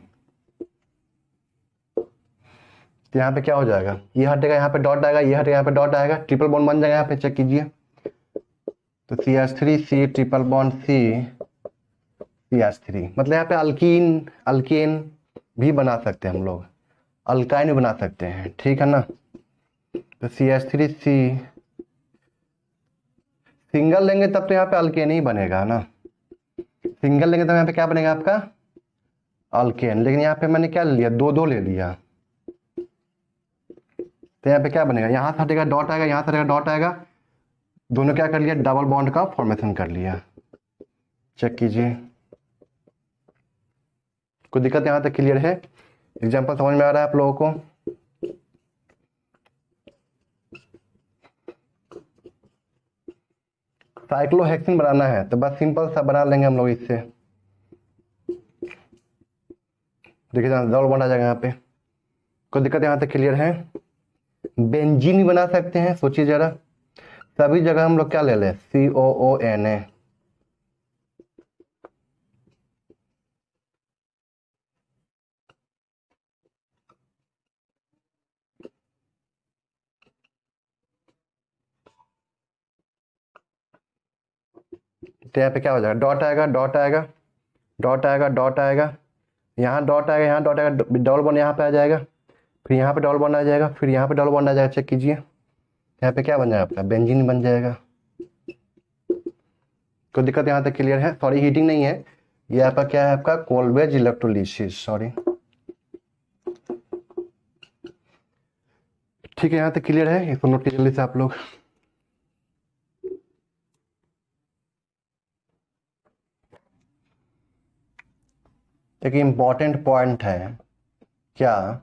तो यहाँ पे क्या हो जाएगा, ये हटेगा, यहाँ पे डॉट आएगा, ये हटेगा, यहाँ पे डॉट आएगा, ट्रिपल बॉन्ड बन जाएगा। यहाँ पे चेक कीजिए, तो CH3C triple bond C CH3, मतलब यहाँ पे अल्कीन भी बना सकते हैं हम लोग, अल्काइन भी बना सकते हैं, ठीक है ना। तो CH3C सिंगल लेंगे तब तो यहाँ पे अल्केन ही बनेगा ना, सिंगल लेंगे तब यहाँ पे क्या बनेगा आपका, अल्केन। लेकिन यहाँ पे मैंने क्या ले लिया, दो ले लिया, तो यहाँ पे क्या बनेगा, यहाँ से हटेगा डॉट आएगा, यहाँ से हटेगा डॉट आएगा, दोनों क्या कर लिया, डबल बॉन्ड का फॉर्मेशन कर लिया। चेक कीजिए, कोई दिक्कत यहाँ तक क्लियर है? एग्जाम्पल समझ में आ रहा है आप लोगों को? साइक्लोहेक्सिन बनाना है तो बस सिंपल सा बना लेंगे हम लोग इससे। देखिए डबल बॉन्ड आ जाएगा यहाँ पे, कोई दिक्कत यहाँ तक क्लियर है। बेंजीन भी बना सकते हैं, सोचिए जरा, सभी जगह हम लोग क्या ले लें, COONA। तो यहाँ पे क्या हो जाएगा, डॉट आएगा, डॉट आएगा, डॉट आएगा, डॉट आएगा, यहाँ डॉट आएगा, यहाँ डॉट आएगा, डबल बॉन्ड यहाँ पे आ जाएगा, फिर यहाँ पे डबल बॉन्ड आ जाएगा, फिर यहाँ पे डबल बॉन्ड आ जाएगा। चेक कीजिए यहाँ पे क्या बन जाएगा आपका, बेंजीन बन जाएगा। कोई दिक्कत यहाँ तक क्लियर है। सॉरी हीटिंग नहीं है, ये आपका क्या है, आपका कोल्वेज इलेक्ट्रोलिसिस। सॉरी, ठीक है, यहाँ तक क्लियर है। इसको नोट कीजिए जल्दी से आप लोग। एक इम्पॉर्टेंट पॉइंट है क्या,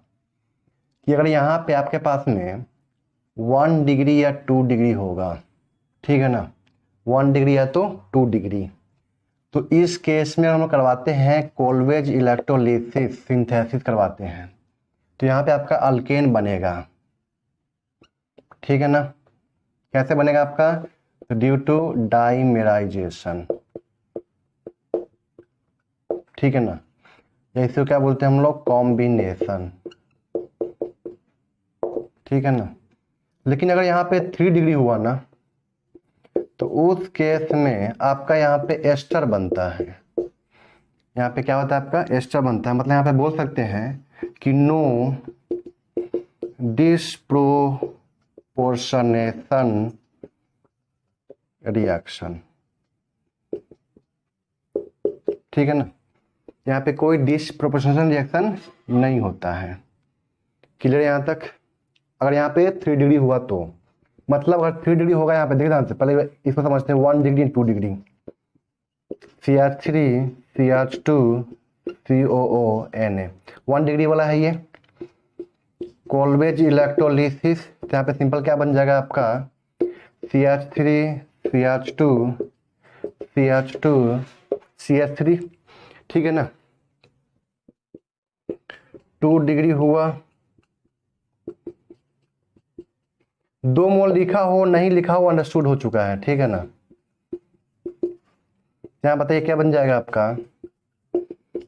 कि अगर यहाँ पे आपके पास में 1 डिग्री या 2 डिग्री होगा, ठीक है ना, 1 डिग्री या तो 2 डिग्री, तो इस केस में हम करवाते हैं कोल्वेज इलेक्ट्रोलिसिस, सिंथेसिस करवाते हैं। तो यहाँ पे आपका अल्केन बनेगा, ठीक है ना। कैसे बनेगा आपका, ड्यू टू डाइमेराइजेशन, ठीक है ना, या इसको क्या बोलते हैं हम लोग, कॉम्बिनेशन, ठीक है ना। लेकिन अगर यहाँ पे 3 डिग्री हुआ ना, तो उस केस में आपका यहाँ पे एस्टर बनता है। यहाँ पे क्या होता है, आपका एस्टर बनता है। मतलब यहाँ पे बोल सकते हैं कि नो डिस्प्रोपोर्शनेशन रिएक्शन, ठीक है ना। यहाँ पे कोई डिस्प्रोपोर्शनेशन रिएक्शन नहीं होता है। क्लियर यहाँ तक। अगर यहाँ पे 3 डिग्री हुआ तो मतलब अगर 3 डिग्री होगा यहाँ पे, देखिए ध्यान से, पहले इसको समझते हैं। 1 degree 2 degree, CH3 CH2 COONA, 1 degree वाला है ये कोल्वेज इलेक्ट्रोलिसिस। तो यहाँ पे सिंपल क्या बन जाएगा आपका, CH3 CH2 CH2 CH3, ठीक है ना। 2 डिग्री हुआ, 2 मोल लिखा हो नहीं लिखा हो अंडरस्टूड हो चुका है, ठीक है ना। यहाँ बताइए क्या बन जाएगा आपका,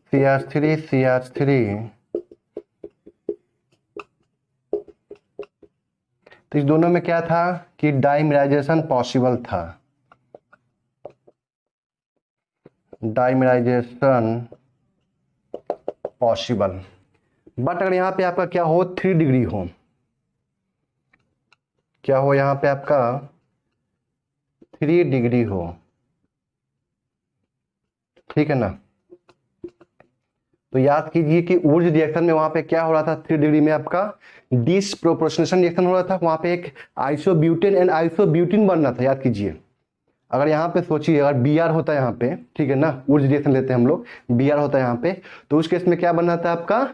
CH3 CH3। तो इस दोनों में क्या था कि डाइमेराइजेशन पॉसिबल था, डाइमेराइजेशन पॉसिबल। बट अगर यहाँ पे आपका क्या हो, 3 डिग्री हो, क्या हो यहाँ पे आपका 3 डिग्री हो, ठीक है ना। तो याद कीजिए कि ऊर्ज रिएक्शन में वहां पे क्या हो रहा था, 3 डिग्री में आपका डिस्प्रोपोर्शनेशन रिएक्शन हो रहा था। वहां पे एक आइसोब्यूटेन एंड आइसोब्यूटिन बन रहा था, याद कीजिए। अगर यहाँ पे सोचिए, अगर Br होता है यहाँ पे, ठीक है ना, ऊर्ज रिएक्शन लेते हैं हम लोग, Br होता है यहाँ पे, तो उस केस में क्या बन रहा था आपका,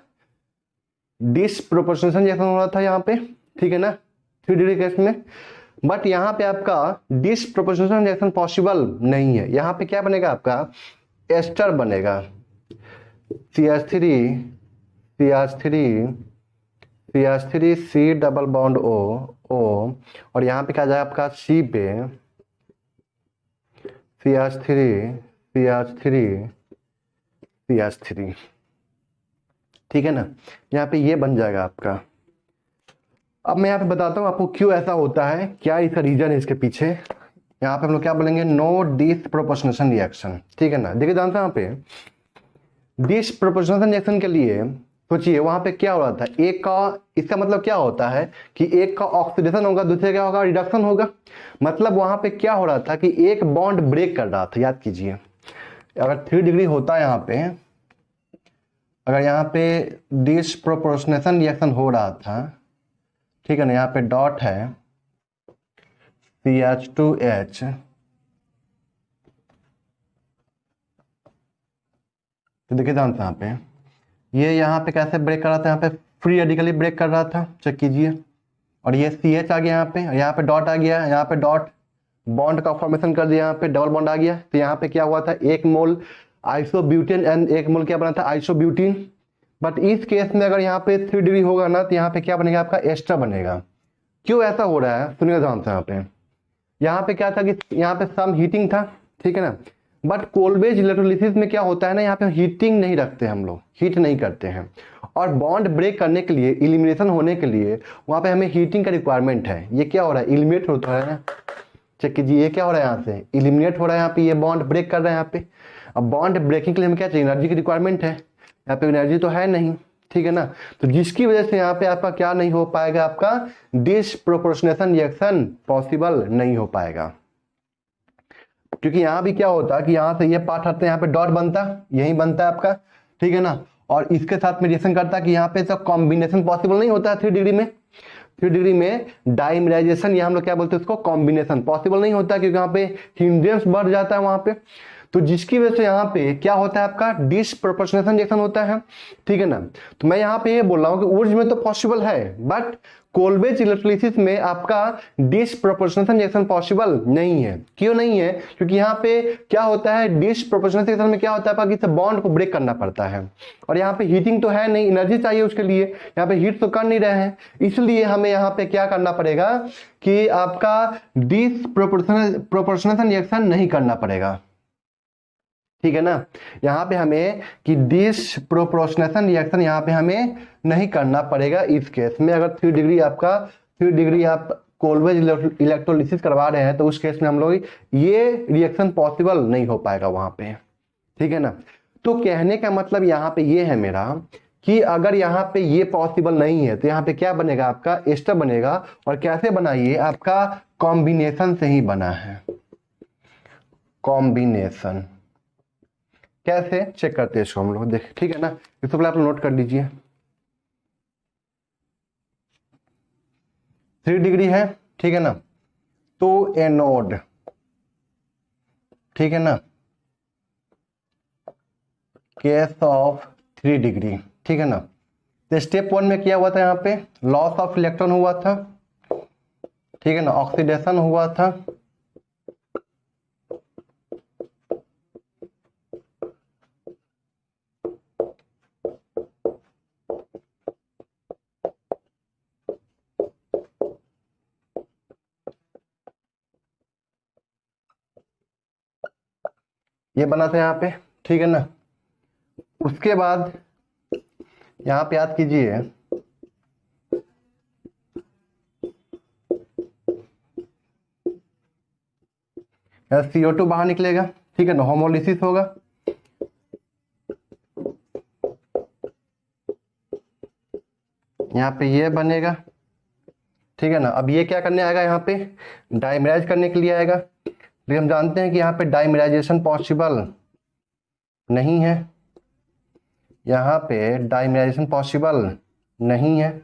डिस्प्रोपोर्शनेशन रिएक्शन हो रहा था यहाँ पे, ठीक है ना, 3 डिग्री केस में। बट यहाँ पे आपका डिस्प्रोपोर्शनेशन रिएक्शन पॉसिबल नहीं है। यहाँ पे क्या बनेगा आपका, एस्टर बनेगा, CH3 CH3 CH3 C double bond O, और यहाँ पे क्या जाएगा आपका C पे CH3 CH3 CH3, ठीक है ना। यहाँ पे ये बन जाएगा आपका। अब मैं यहाँ पे बताता हूँ आपको क्यों ऐसा होता है, क्या इसका रीजन है इसके पीछे। यहाँ पे हम लोग क्या बोलेंगे, नो डिस्प्रोपोर्शनेशन रिएक्शन, ठीक है ना। देखिए जानते हैं यहाँ पे डिस्प्रोपोर्शनेशन रिएक्शन के लिए सोचिए वहां पे क्या हो रहा था, एक का, इसका मतलब क्या होता है कि एक का ऑक्सीडेशन होगा, दूसरे क्या होगा, रिडक्शन होगा। मतलब वहां पे क्या हो रहा था कि एक बॉन्ड ब्रेक कर रहा था। याद कीजिए, अगर 3 डिग्री होता है यहाँ पे, अगर यहाँ पे डिस्प्रोपोर्शनेशन रिएक्शन हो रहा था, ठीक है ना, यहाँ पे डॉट है CH2H, तो देखिए ध्यान से यहाँ पे, ये यहाँ पे कैसे ब्रेक कर रहा था, यहाँ पे फ्री रेडिकली ब्रेक कर रहा था, चेक कीजिए। और ये CH आ गया यहाँ पे, और यहाँ पे डॉट आ गया, यहाँ पे डॉट, बॉन्ड का फॉर्मेशन कर दिया, यहाँ पे डबल बॉन्ड आ गया। तो यहाँ पे क्या हुआ था, 1 मोल आइसोब्यूटेन एंड 1 मोल क्या बना था, आइसोब्यूटीन। बट इस केस में अगर यहाँ पे 3 डिग्री होगा ना, तो यहाँ पे क्या बनेगा, आपका एस्टर बनेगा। क्यों ऐसा हो रहा है, सुनिएगा ध्यान से। यहाँ पे क्या था कि यहाँ पे सम हीटिंग था, ठीक है ना। बट कोलब्रुक इलेक्ट्रोलिसिस में क्या होता है ना, यहाँ पे हीटिंग नहीं रखते हम लोग, हीट नहीं करते हैं। और बॉन्ड ब्रेक करने के लिए, इलिमिनेशन होने के लिए वहाँ पे हमें हीटिंग का रिक्वायरमेंट है। ये क्या हो रहा है, इलिमिनेट होता है ना, चेक कीजिए, ये क्या हो रहा है, यहाँ से इलिमिनेट हो रहा है, यहाँ पे ये बॉन्ड ब्रेक कर रहा है यहाँ पे। अब बॉन्ड ब्रेकिंग के लिए हमें क्या चाहिए, एनर्जी की रिक्वायरमेंट है। यहाँ पे एनर्जी तो है नहीं, ठीक है ना। तो जिसकी वजह से यहाँ पे आपका क्या नहीं हो पाएगा, आपका डिसप्रोपोर्शनेशन रिएक्शन पॉसिबल नहीं हो पाएगा। क्योंकि यहाँ भी क्या होता है कि यहाँ से ये पार्ट हटते, यहाँ पे डॉट बनता, यही बनता है आपका, ठीक है ना। और इसके साथ में रिएक्शन करता है कि यहाँ पे सब कॉम्बिनेशन पॉसिबल नहीं होता है 3 डिग्री में। 3 डिग्री में डाइमराइजेशन, या हम लोग क्या बोलते हैं उसको, कॉम्बिनेशन पॉसिबल नहीं होता, क्योंकि यहाँ पे हिंड्रेंस बढ़ जाता है वहां पे। तो जिसकी वजह से यहाँ पे क्या होता है, आपका डिसप्रोपोर्शनेशन रिएक्शन होता है, ठीक है ना। तो मैं यहाँ पे ये बोल रहा हूँ कि ऊर्ज में तो पॉसिबल है, बट कोलब्रुक इलेक्ट्रोलिसिस में आपका डिसप्रोपोर्शनेशन रिएक्शन पॉसिबल नहीं है। क्यों नहीं है, क्योंकि यहाँ पे क्या होता है, डिसप्रोपोर्शनेशन रिएक्शन में क्या होता है, आपका बॉन्ड को ब्रेक करना पड़ता है। और यहाँ पे हीटिंग तो है नहीं, एनर्जी चाहिए उसके लिए, यहाँ पे हीट तो कर नहीं रहे हैं। इसलिए हमें यहाँ पे क्या करना पड़ेगा कि आपका डिसप्रोपोर्शनेशन रिएक्शन नहीं करना पड़ेगा, ठीक है ना। यहाँ पे हमें कि डिसप्रोपोर्शनेशन रिएक्शन यहाँ पे हमें नहीं करना पड़ेगा इस केस में। अगर 3 डिग्री आपका 3 डिग्री आप कोलब्रुक इलेक्ट्रोलिसिस करवा रहे हैं, तो उस केस में हम लोग ये रिएक्शन पॉसिबल नहीं हो पाएगा वहां पे, ठीक है ना। तो कहने का मतलब यहाँ पे ये है मेरा कि अगर यहाँ पे ये पॉसिबल नहीं है, तो यहाँ पे क्या बनेगा, आपका एस्टर बनेगा। और कैसे बना, ये आपका कॉम्बिनेशन से ही बना है। कॉम्बिनेशन कैसे चेक करते हैं इसको हम लोग, देख, ठीक है ना। इसको पहले आप नोट कर लीजिए। 3 डिग्री है, ठीक है ना। तो एनोड, ठीक है ना, केस ऑफ 3 डिग्री, ठीक है ना। तो स्टेप 1 में क्या हुआ था, यहाँ पे लॉस ऑफ इलेक्ट्रॉन हुआ था, ठीक है ना, ऑक्सीडेशन हुआ था। ये बना था यहाँ पे, ठीक है ना। उसके बाद यहाँ पे याद कीजिए, CO2 बाहर निकलेगा, ठीक है ना, होमोलिसिस होगा। यहाँ पे ये बनेगा, ठीक है ना। अब ये क्या करने आएगा, यहाँ पे डाइमराइज करने के लिए आएगा। लेकिन हम जानते हैं कि यहाँ पे डाइमराइजेशन पॉसिबल नहीं है, यहाँ पे डाइमराइजेशन पॉसिबल नहीं है।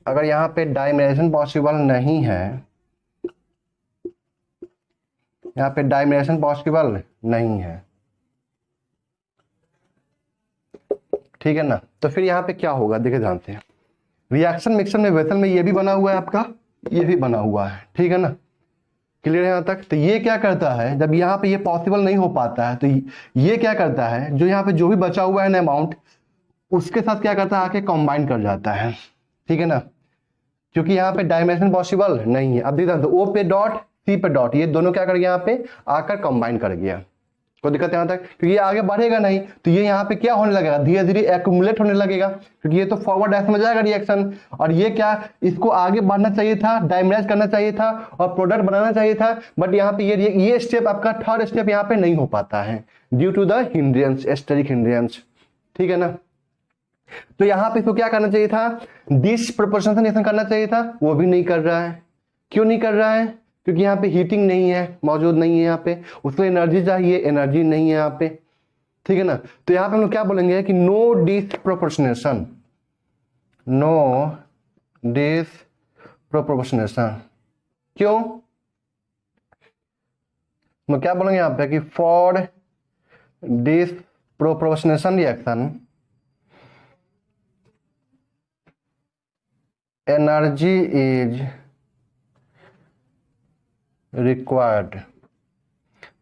अगर यहाँ पे डाइमराइजेशन पॉसिबल नहीं है, यहाँ पे डाइमराइजेशन पॉसिबल नहीं है, ठीक है ना। तो फिर यहाँ पे क्या होगा, देखिए जानते हैं। रिएक्शन मिक्सर में वेसल में ये भी बना हुआ है आपका, ये भी बना हुआ है, ठीक है ना। क्लियर है यहाँ तक। तो ये क्या करता है, जब यहाँ पे ये पॉसिबल नहीं हो पाता है, तो ये क्या करता है, जो यहाँ पे जो भी बचा हुआ है ना अमाउंट, उसके साथ क्या करता है, आके कंबाइन कर जाता है, ठीक है ना। क्योंकि यहाँ पे डायमेंशन पॉसिबल नहीं है। अब देखते हैं, ओ पे डॉट, सी पे डॉट, ये दोनों क्या कर गया, यहाँ पे आकर कंबाइन कर गया। कोई दिक्कत यहाँ तक, क्योंकि ये आगे बढ़ेगा नहीं, तो ये यहाँ पे क्या होने लगेगा, धीरे धीरे एक्यूमुलेट होने लगेगा, क्योंकि ये तो फॉरवर्ड डायरेक्शन में जाएगा रिएक्शन। और ये क्या, इसको आगे बढ़ना चाहिए था, डायमराइज करना चाहिए था और प्रोडक्ट बनाना चाहिए था। बट यहाँ पे ये स्टेप आपका थर्ड स्टेप यहाँ पे नहीं हो पाता है, due to the hindrance, steric hindrance, ठीक है ना। तो यहाँ पे इसको क्या करना चाहिए था, डिसप्रोपोर्शनेशन रिएक्शन करना चाहिए था, वो भी नहीं कर रहा है। क्यों नहीं कर रहा है, क्योंकि यहाँ पे हीटिंग नहीं है, मौजूद नहीं है यहाँ पे, उसके लिए एनर्जी चाहिए, एनर्जी नहीं है यहाँ पे, ठीक है ना। तो यहाँ पे हम लोग क्या बोलेंगे कि नो डिसप्रोपोर्शनेशन, नो डिसप्रोपोर्शनेशन। क्यों, हम क्या बोलेंगे यहाँ पे कि for disproportionation reaction energy is required,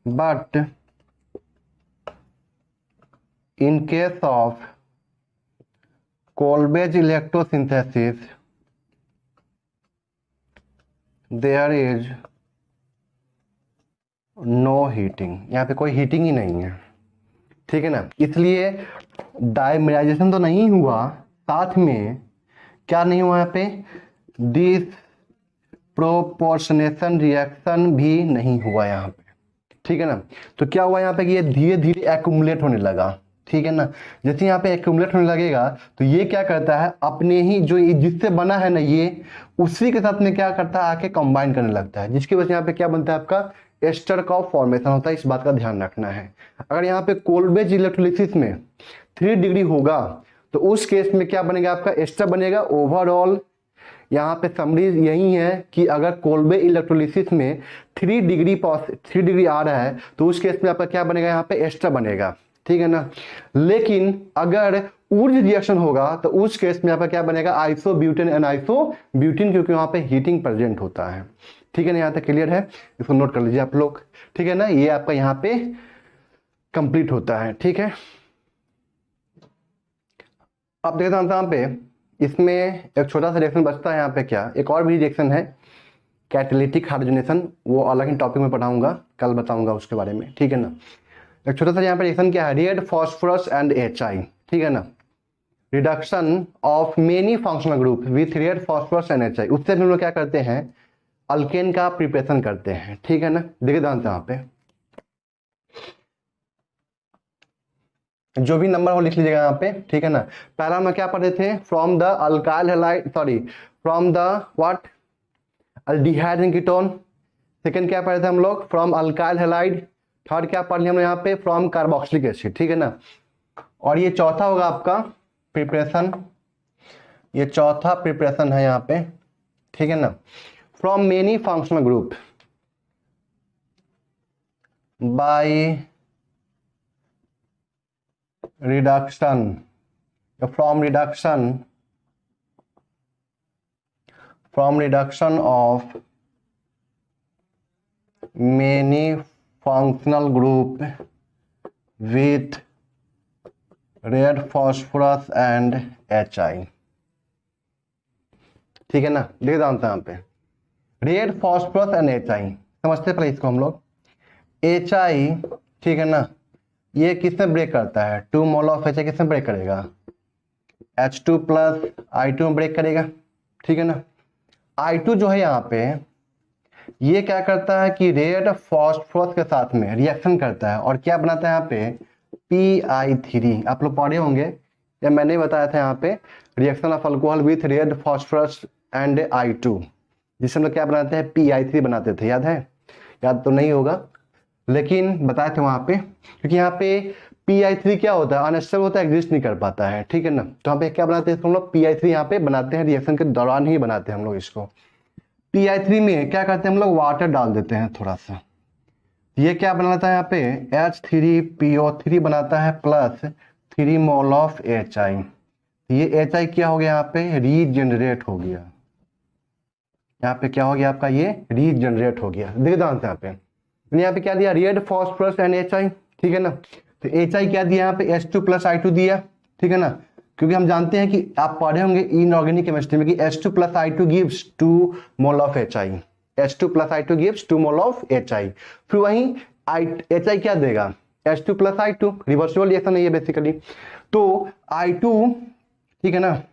but in case of Kolbe's electrosynthesis there is no heating, यहाँ पे कोई हीटिंग ही नहीं है, ठीक है ना। इसलिए डायमिराइजेशन तो नहीं हुआ, साथ में क्या नहीं हुआ यहाँ पे, डिसप्रोपोर्शनेशन रिएक्शन भी नहीं हुआ यहाँ पे, ठीक है ना। तो क्या हुआ यहाँ पे कि ये धीरे धीरे एक्यूमुलेट होने लगा, ठीक है ना। जैसे यहाँ पे एक्यूमुलेट होने लगेगा तो ये क्या करता है, अपने ही जो जिससे बना है ना ये, उसी के साथ में क्या करता है, आके कंबाइन करने लगता है, जिसकी वजह से यहाँ पे क्या बनता है, आपका एस्टर का फॉर्मेशन होता है। इस बात का ध्यान रखना है। अगर यहाँ पे कोल्बेज इलेक्ट्रोलिसिस में 3 डिग्री होगा तो उस केस में क्या बनेगा, आपका एस्टर बनेगा। ओवरऑल यहाँ पे समरी यही है कि अगर कोल्बे इलेक्ट्रोलिसिस में 3 डिग्री आ रहा है तो उस केस में आपका क्या बनेगा, यहाँ पे एस्टर बनेगा, ठीक है ना। लेकिन अगर ऊर्ज रिएक्शन होगा तो उस केस में आपका क्या बनेगा, आइसोब्यूटेन एंड आइसोब्यूटिन, क्योंकि वहां पे हीटिंग प्रेजेंट होता है, ठीक है ना। यहाँ तक क्लियर है, इसको नोट कर लीजिए आप लोग, ठीक है ना। ये आपका यहाँ पे कंप्लीट होता है, ठीक है। अब देखते हैं यहाँ पे इसमें एक छोटा सा रिएक्शन बचता है यहाँ पे, क्या एक और भी रिएक्शन है, कैटालिटिक हाइड्रोजनेशन, वो अलग ही टॉपिक में पढ़ाऊंगा, कल बताऊंगा उसके बारे में, ठीक है ना। एक छोटा सा यहाँ पे रिएक्शन क्या है, रेड फॉस्फोरस एंड HI, ठीक है ना। Reduction of many functional group with red phosphorus and HI, उससे भी हम लोग क्या करते हैं, अल्केन का प्रिपरेशन करते हैं, ठीक है ना। देखिए ध्यान से यहाँ पे जो भी नंबर हो लिख लीजिएगा यहाँ पे, ठीक है ना। पहला हम क्या पढ़े थे, from the alkyl halide, sorry from the what, aldehyde and ketone. Second क्या पढ़े थे हम लोग, फ्रॉम अल्काइल हैलाइड। थर्ड क्या पढ़ लिया हम यहाँ पे, फ्रॉम कार्बोक्सिलिक एसिड, ठीक है ना। और ये चौथा होगा आपका प्रिपरेशन, ये चौथा प्रिपरेशन है यहाँ पे, ठीक है ना। From many functional group by reduction, from reduction of many functional group with red phosphorus and HI, ठीक है ना। देख जानते हैं यहाँ पे रेड फॉस्फोरस एंड HI, समझते पहले इसको हम लोग। HI, ठीक है ना, ये किसमें ब्रेक करता है, 2 मोल ऑफ HI किसमें ब्रेक करेगा, H2 प्लस I2 में ब्रेक करेगा, ठीक है ना। I2 जो है यहाँ पे ये क्या करता है कि रेड फॉस्फोरस के साथ में रिएक्शन करता है और क्या बनाता है यहाँ पे, PI3। आप लोग पढ़े होंगे या मैंने बताया था यहाँ पे, reaction of alcohol with red phosphorus and I2, जिससे हम लोग क्या बनाते हैं, PI3 बनाते थे, याद है, याद तो नहीं होगा लेकिन बताए थे वहां पे। क्योंकि यहाँ पे PI3 क्या होता है, अनस्टेबल होता है, एग्जिस्ट नहीं कर पाता है, ठीक है ना। तो यहाँ पे क्या बनाते हैं हम लोग, PI3 यहाँ पे बनाते हैं, रिएक्शन के दौरान ही बनाते हैं हम लोग इसको। PI3 में क्या करते हैं हम लोग, वाटर डाल देते हैं थोड़ा सा, ये क्या बनाता है यहाँ पे, H3PO3 बनाता है प्लस 3 मोल ऑफ HI। ये HI क्या हो गया यहाँ पे, रीजनरेट हो गया, यहाँ पे क्या हो गया आपका, ये रीजनरेट हो गया। देख ध्यान से यहाँ पे, यहाँ पे क्या दिया, रेड फॉस्फोरस एंड HI, ठीक है ना। तो HI क्या दिया यहाँ पे, H2 प्लस I2 दिया, ठीक है ना। क्योंकि हम जानते हैं कि आप पढ़े होंगे इनऑर्गेनिक केमिस्ट्री में कि H2 plus I2 gives 2 mole of HI, H2 plus I2 gives 2 mole of HI। फिर वहीं HI क्या देगा, H2 plus I2, reversible reaction है ये बेसिकली। तो I2, ठीक है ना,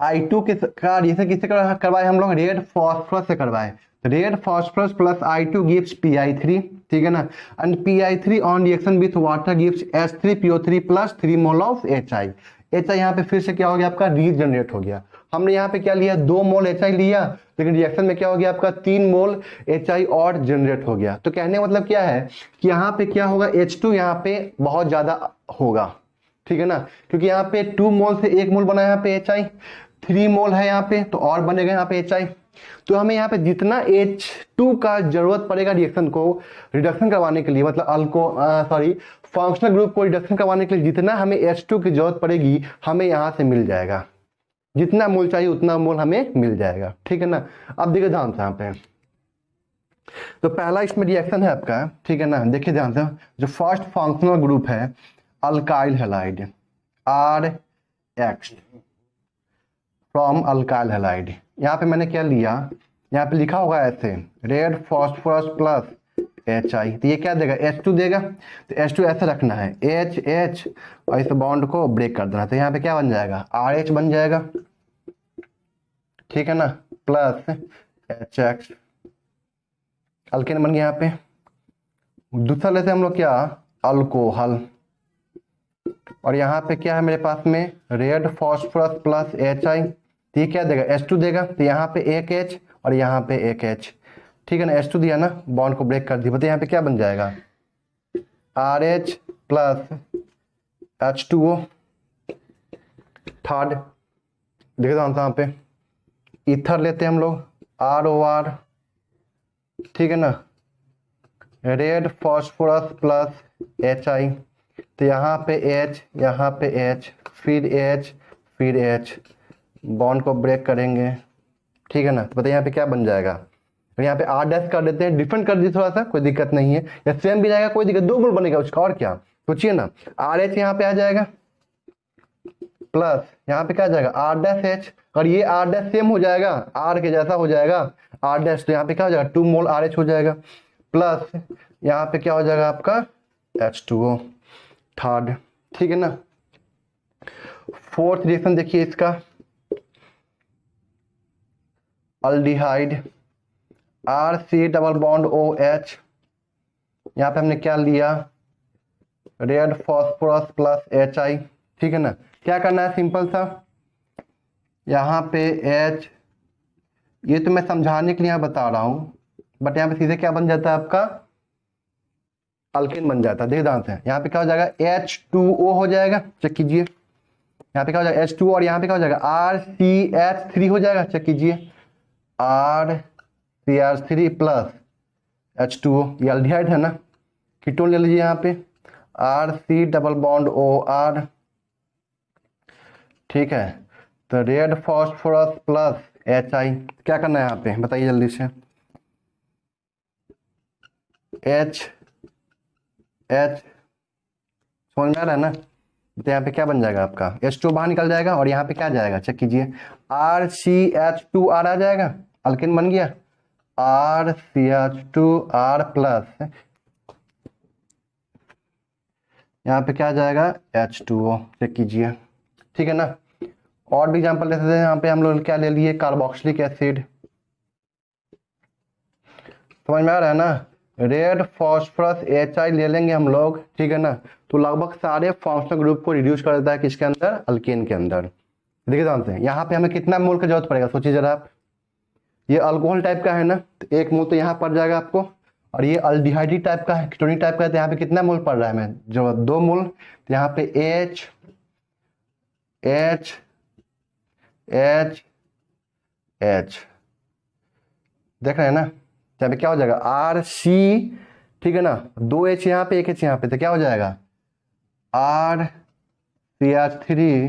I2 का रिएक्शन किससे करवाए हम लोग, रेड फॉस्फोरस से करवाए। Red phosphorus plus I2 gives PI3, ठीक है ना। And PI3 on reaction with water gives H3PO3 plus 3 mole of HI। HI यहाँ पे फिर से क्या हो गया आपका, रीजनरेट हो गया। हमने यहाँ पे क्या लिया, 2 मोल HI लिया, लेकिन रिएक्शन में क्या हो गया आपका, 3 मोल HI और जनरेट हो गया। तो कहने का मतलब क्या है कि यहाँ पे क्या होगा, H2 यहाँ पे बहुत ज्यादा होगा, ठीक है ना। क्योंकि यहाँ पे 2 मोल से 1 मोल बना है यहाँ पे HI, 3 मोल है यहाँ पे तो और बनेगा यहाँ पे HI। तो हमें यहाँ पे जितना H2 का जरूरत पड़ेगा रिएक्शन को रिडक्शन करवाने के लिए, मतलब फंक्शनल ग्रुप को रिडक्शन करवाने के लिए जितना हमें H2 की जरूरत पड़ेगी हमें यहाँ से मिल जाएगा, जितना मोल चाहिए उतना मोल हमें मिल जाएगा, ठीक है ना। अब देखिए ध्यान से यहाँ पे तो पहला इसमें रिएक्शन है आपका, ठीक है ना, देखिए ध्यान से, जो फर्स्ट फंक्शनल ग्रुप है alkyl halide R X from alkyl halide. यहाँ पे मैंने क्या लिया, यहाँ पे लिखा होगा ऐसे red phosphorus plus H I, तो ये क्या देगा H2 देगा, तो H2 ऐसे रखना है H H और इस बॉन्ड को ब्रेक कर देना, तो यहाँ पे क्या बन जाएगा RH बन जाएगा, ठीक है ना, प्लस HX अल्केन बन गया। यहाँ पे दूसरा लेते हैं हम लोग क्या अल्कोहल, और यहाँ पे क्या है मेरे पास में रेड फॉस्फोरस प्लस HI, तो ये क्या देगा H2 देगा, तो यहाँ पे एक H और यहाँ पे एक H, ठीक है ना, H2 दिया ना, बॉन्ड को ब्रेक कर दिया, बताइए यहाँ पे क्या बन जाएगा RH प्लस H2O। थर्ड देखते हैं यहाँ पे ईथर लेते हैं हम लोग ROR, ठीक है ना, रेड फॉस्फोरस प्लस HI, तो यहाँ पे H यहाँ पे H फिर H फिर H, बॉन्ड को ब्रेक करेंगे, ठीक है ना, तो बताइए यहाँ पे क्या बन जाएगा, तो यहाँ पे R डैश कर देते हैं, डिफरेंट कर दिए थोड़ा सा, कोई दिक्कत नहीं है, या सेम भी जाएगा कोई दिक्कत, दो मोल बनेगा उसका और क्या, सोचिए ना RH यहाँ पे आ जाएगा प्लस यहाँ पे क्या आ जाएगा R डैश H, और ये R डैश सेम हो जाएगा R के जैसा हो जाएगा R डैश, तो यहाँ पे क्या हो जाएगा 2 मोल RH हो जाएगा, प्लस यहाँ पे क्या हो जाएगा आपका H2O थर्ड, ठीक है ना। फोर्थ रिएक्शन देखिए इसका aldehyde RC double bond OH, यहाँ पे हमने क्या लिया रेड फॉस्फोरस प्लस HI, ठीक है ना, क्या करना है सिंपल सा, यहाँ पे H, ये तो मैं समझाने के लिए यहाँ बता रहा हूँ, बट यहाँ पे सीधे क्या बन जाता है आपका अल्केन बन जाता है, देख ध्यान से, यहाँ पे क्या हो जाएगा H2O हो जाएगा, चेक कीजिए, यहाँ पे क्या हो जाएगा H2O और यहाँ पे क्या हो जाएगा RCH3 हो जाएगा, चेक कीजिए RCH3 प्लस H2O, ये अल्डिहाइड है ना, कीटोन ले लीजिए यहाँ पे RC डबल बॉन्ड OR, ठीक है, तो रेड फॉस्फोरस प्लस HI, क्या करना है यहाँ पे बताइए जल्दी से, H समझ में आ रहा है ना, तो यहाँ पे क्या बन जाएगा आपका H2 बाहर निकल जाएगा और यहाँ पे क्या जाएगा चेक कीजिए RCH2R आ जाएगा, अल्केन बन गया RCH2R प्लस यहाँ पे क्या आ जाएगा H2O, चेक कीजिए, ठीक है ना। और भी एग्जांपल लेते हैं, यहाँ पे हम लोग क्या ले लिए कार्बोक्सिलिक एसिड, समझ में आ रहा है ना, रेड फॉस्फोरस HI ले लेंगे हम लोग, ठीक है ना, तो लगभग सारे फंक्शनल ग्रुप को रिड्यूस कर देता है किसके अंदर अल्केन के अंदर। देखिए ध्यान से, यहाँ पे हमें कितना मोल की जरूरत पड़ेगा सोचिए जरा आप, ये अल्कोहल टाइप का है ना, तो 1 मोल तो यहाँ पड़ जाएगा आपको, और ये अल्डिहाइड टाइप का है कीटोनिक टाइप का है, तो यहाँ पे कितना मोल पड़ रहा है हमें जो 2 मोल, तो यहाँ पे H H H H देख रहे हैं ना, यहाँ पे क्या हो जाएगा RC, ठीक है ना, 2 H यहाँ पे 1 H यहाँ पे, तो क्या हो जाएगा RCH3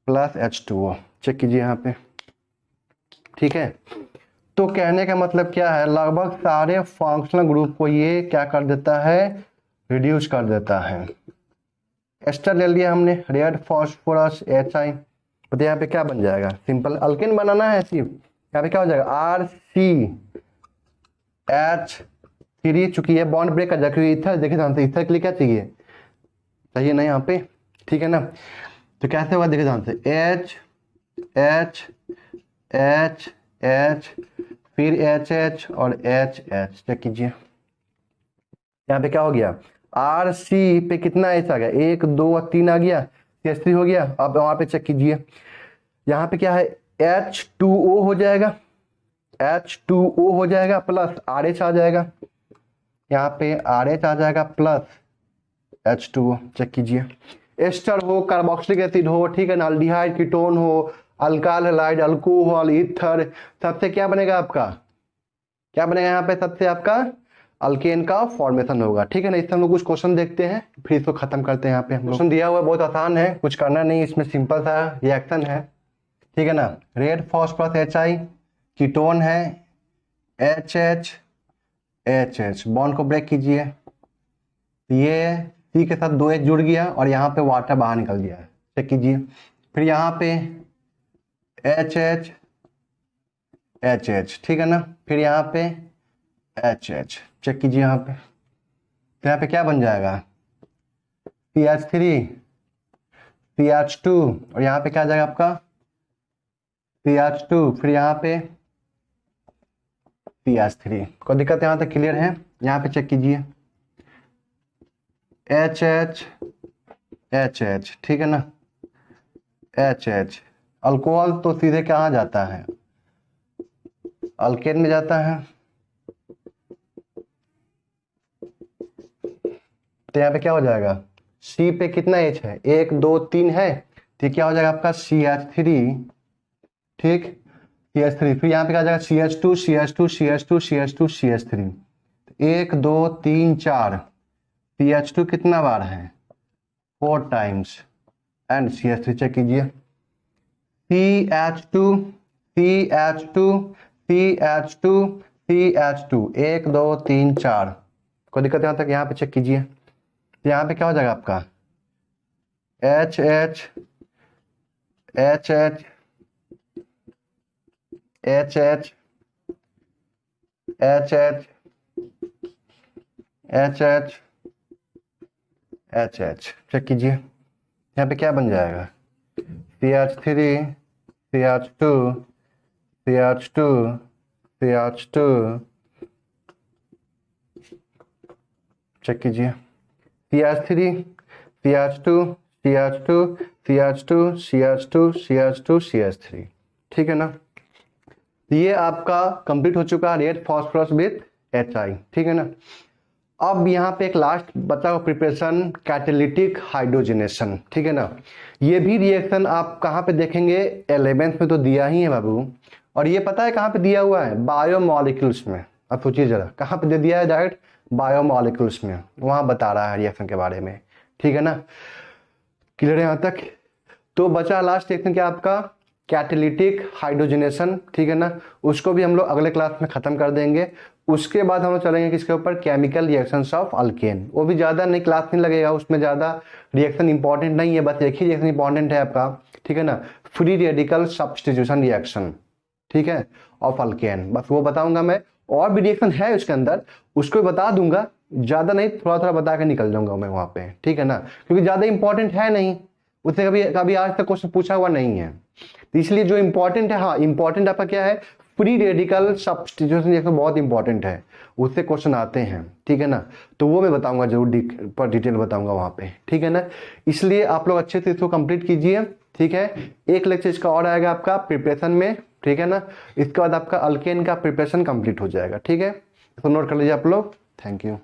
प्लस H2O, चेक कीजिए यहाँ पे, ठीक है। तो कहने का मतलब क्या है, लगभग सारे फंक्शनल ग्रुप को ये क्या कर देता है रिड्यूस कर देता है। एस्टर ले लिया हमने रेड फॉस्फोरस HI, तो यहाँ पे क्या बन जाएगा सिंपल अल्केन बनाना है सिर्फ, यहाँ पे क्या हो जाएगा RCH3, चूंकि ये बॉन्ड ब्रेक कर जाएगा क्योंकि इथर, देखिए ध्यान से, इथर के लिए क्या चाहिए ना यहाँ पे, ठीक है ना, तो कैसे होगा देखिए ध्यान से H H H H फिर HH और HH, चेक कीजिए यहाँ पे क्या हो गया RC पे कितना H आ गया 1 2 और 3 आ गया, CH3 हो गया, अब वहाँ पे चेक कीजिए यहाँ पे क्या है H2O हो जाएगा, H2O हो जाएगा प्लस RH आ जाएगा, यहाँ पे RH आ जाएगा प्लस H2O, चेक कीजिए, एस्टर हो कार्बोक्सिलिक एसिड हो, ठीक है ना, अल्डिहाइड कीटोन हो, अल्काइल हैलाइड अल्कोहल ईथर, सबसे क्या बनेगा आपका, क्या बनेगा यहाँ पे सबसे आपका अल्केन का फॉर्मेशन होगा, ठीक है ना। इससे हम लोग कुछ क्वेश्चन देखते हैं फिर इसको खत्म करते हैं। यहाँ पे क्वेश्चन दिया हुआ है, बहुत आसान है, कुछ करना नहीं, इसमें सिंपल सा रिएक्शन है, ठीक है ना, रेड फॉस्फोरस HI कीटोन है HH HH, बॉन्ड को ब्रेक कीजिए, ये C के साथ 2H जुड़ गया और यहाँ पे वाटर बाहर निकल गया है, चेक कीजिए। फिर यहाँ पे HH HH, ठीक है ना, फिर यहाँ पे HH, चेक कीजिए यहाँ पे। तो यहाँ पे क्या बन जाएगा, CH3 CH2 और यहाँ पे क्या आ जाएगा आपका CH2, फिर यहाँ पे CH3। कोई दिक्कत यहाँ तक क्लियर है? यहाँ पे चेक कीजिए, HH HH, ठीक है ना, HH। अल्कोहल तो सीधे कहाँ जाता है, अल्केन में जाता है। तो यहाँ पे क्या हो जाएगा, C पे कितना H है, 1 2 3 है, तो क्या हो जाएगा आपका CH3, ठीक, CH3। फिर यहाँ पे क्या आ जाएगा CH2 CH2 CH2 CH2 CH3, 1 2 3 4, CH2 कितना बार है, 4 टाइम्स, एंड CH3 चेक कीजिए, CH2 CH2 CH2 CH2, 1 2 3 4। कोई दिक्कत यहाँ तक? यहाँ पे चेक कीजिए, तो यहाँ पे क्या हो जाएगा आपका HH HH HH HH HH HH, check कीजिए, यहाँ पे क्या बन जाएगा CH3 CH2 CH2 CH2, check कीजिए, CH3 CH2 CH2 CH2 CH2 CH2 CH3, ठीक है ना। ये आपका कंप्लीट हो चुका है रेड फॉस्फोरस विथ HI, ठीक है ना। अब यहाँ पे एक लास्ट बचा हुआ प्रिपरेशन कैटालिटिक हाइड्रोजनेशन, ठीक है ना। ये भी रिएक्शन आप कहाँ पे देखेंगे, 11th में तो दिया ही है बाबू, और ये पता है कहाँ पे दिया हुआ है, बायोमॉलिक्यूल्स में। अब सोचिए जरा, कहाँ पे दे दिया है, डायरेक्ट बायोमॉलिक्यूल्स में, वहाँ बता रहा है रिएक्शन के बारे में, ठीक है ना। क्लियर है यहाँ तक? तो बचा लास्ट रिएक्शन क्या आपका, कैटालिटिक हाइड्रोजनेशन, ठीक है ना। उसको भी हम लोग अगले क्लास में खत्म कर देंगे। उसके बाद हम चलेंगे किसके ऊपर, केमिकल रिएक्शंस ऑफ अल्केन। वो भी ज़्यादा नहीं, क्लास नहीं लगेगा, उसमें ज़्यादा रिएक्शन इंपॉर्टेंट नहीं है, बस एक ही रिएक्शन इंपॉर्टेंट है आपका, ठीक है ना, फ्री रेडिकल सब्स्टिट्यूशन रिएक्शन, ठीक है, ऑफ अल्केन, बस वो बताऊंगा मैं। और भी रिएक्शन है उसके अंदर, उसको बता दूंगा, ज़्यादा नहीं, थोड़ा थोड़ा बता के निकल जाऊंगा मैं वहाँ पे, ठीक है ना, क्योंकि ज़्यादा इंपॉर्टेंट है नहीं, उससे कभी आज तक क्वेश्चन पूछा हुआ नहीं है, तो इसलिए जो इंपॉर्टेंट है, हाँ इंपॉर्टेंट आपका क्या है, फ्री रेडिकल सब्स्टिट्यूशन रिएक्शन बहुत इंपॉर्टेंट है, उससे क्वेश्चन आते हैं, ठीक है ना। तो वो मैं बताऊंगा जरूर, पर डिटेल बताऊंगा वहाँ पे, ठीक है ना। इसलिए आप लोग अच्छे से इसको कंप्लीट कीजिए, ठीक है। एक लेक्चर इसका और आएगा आपका प्रिपरेशन में, ठीक है ना। इसके बाद आपका अल्केन का प्रिपरेशन कंप्लीट हो जाएगा, ठीक है। तो नोट कर लीजिए आप लोग। Thank you.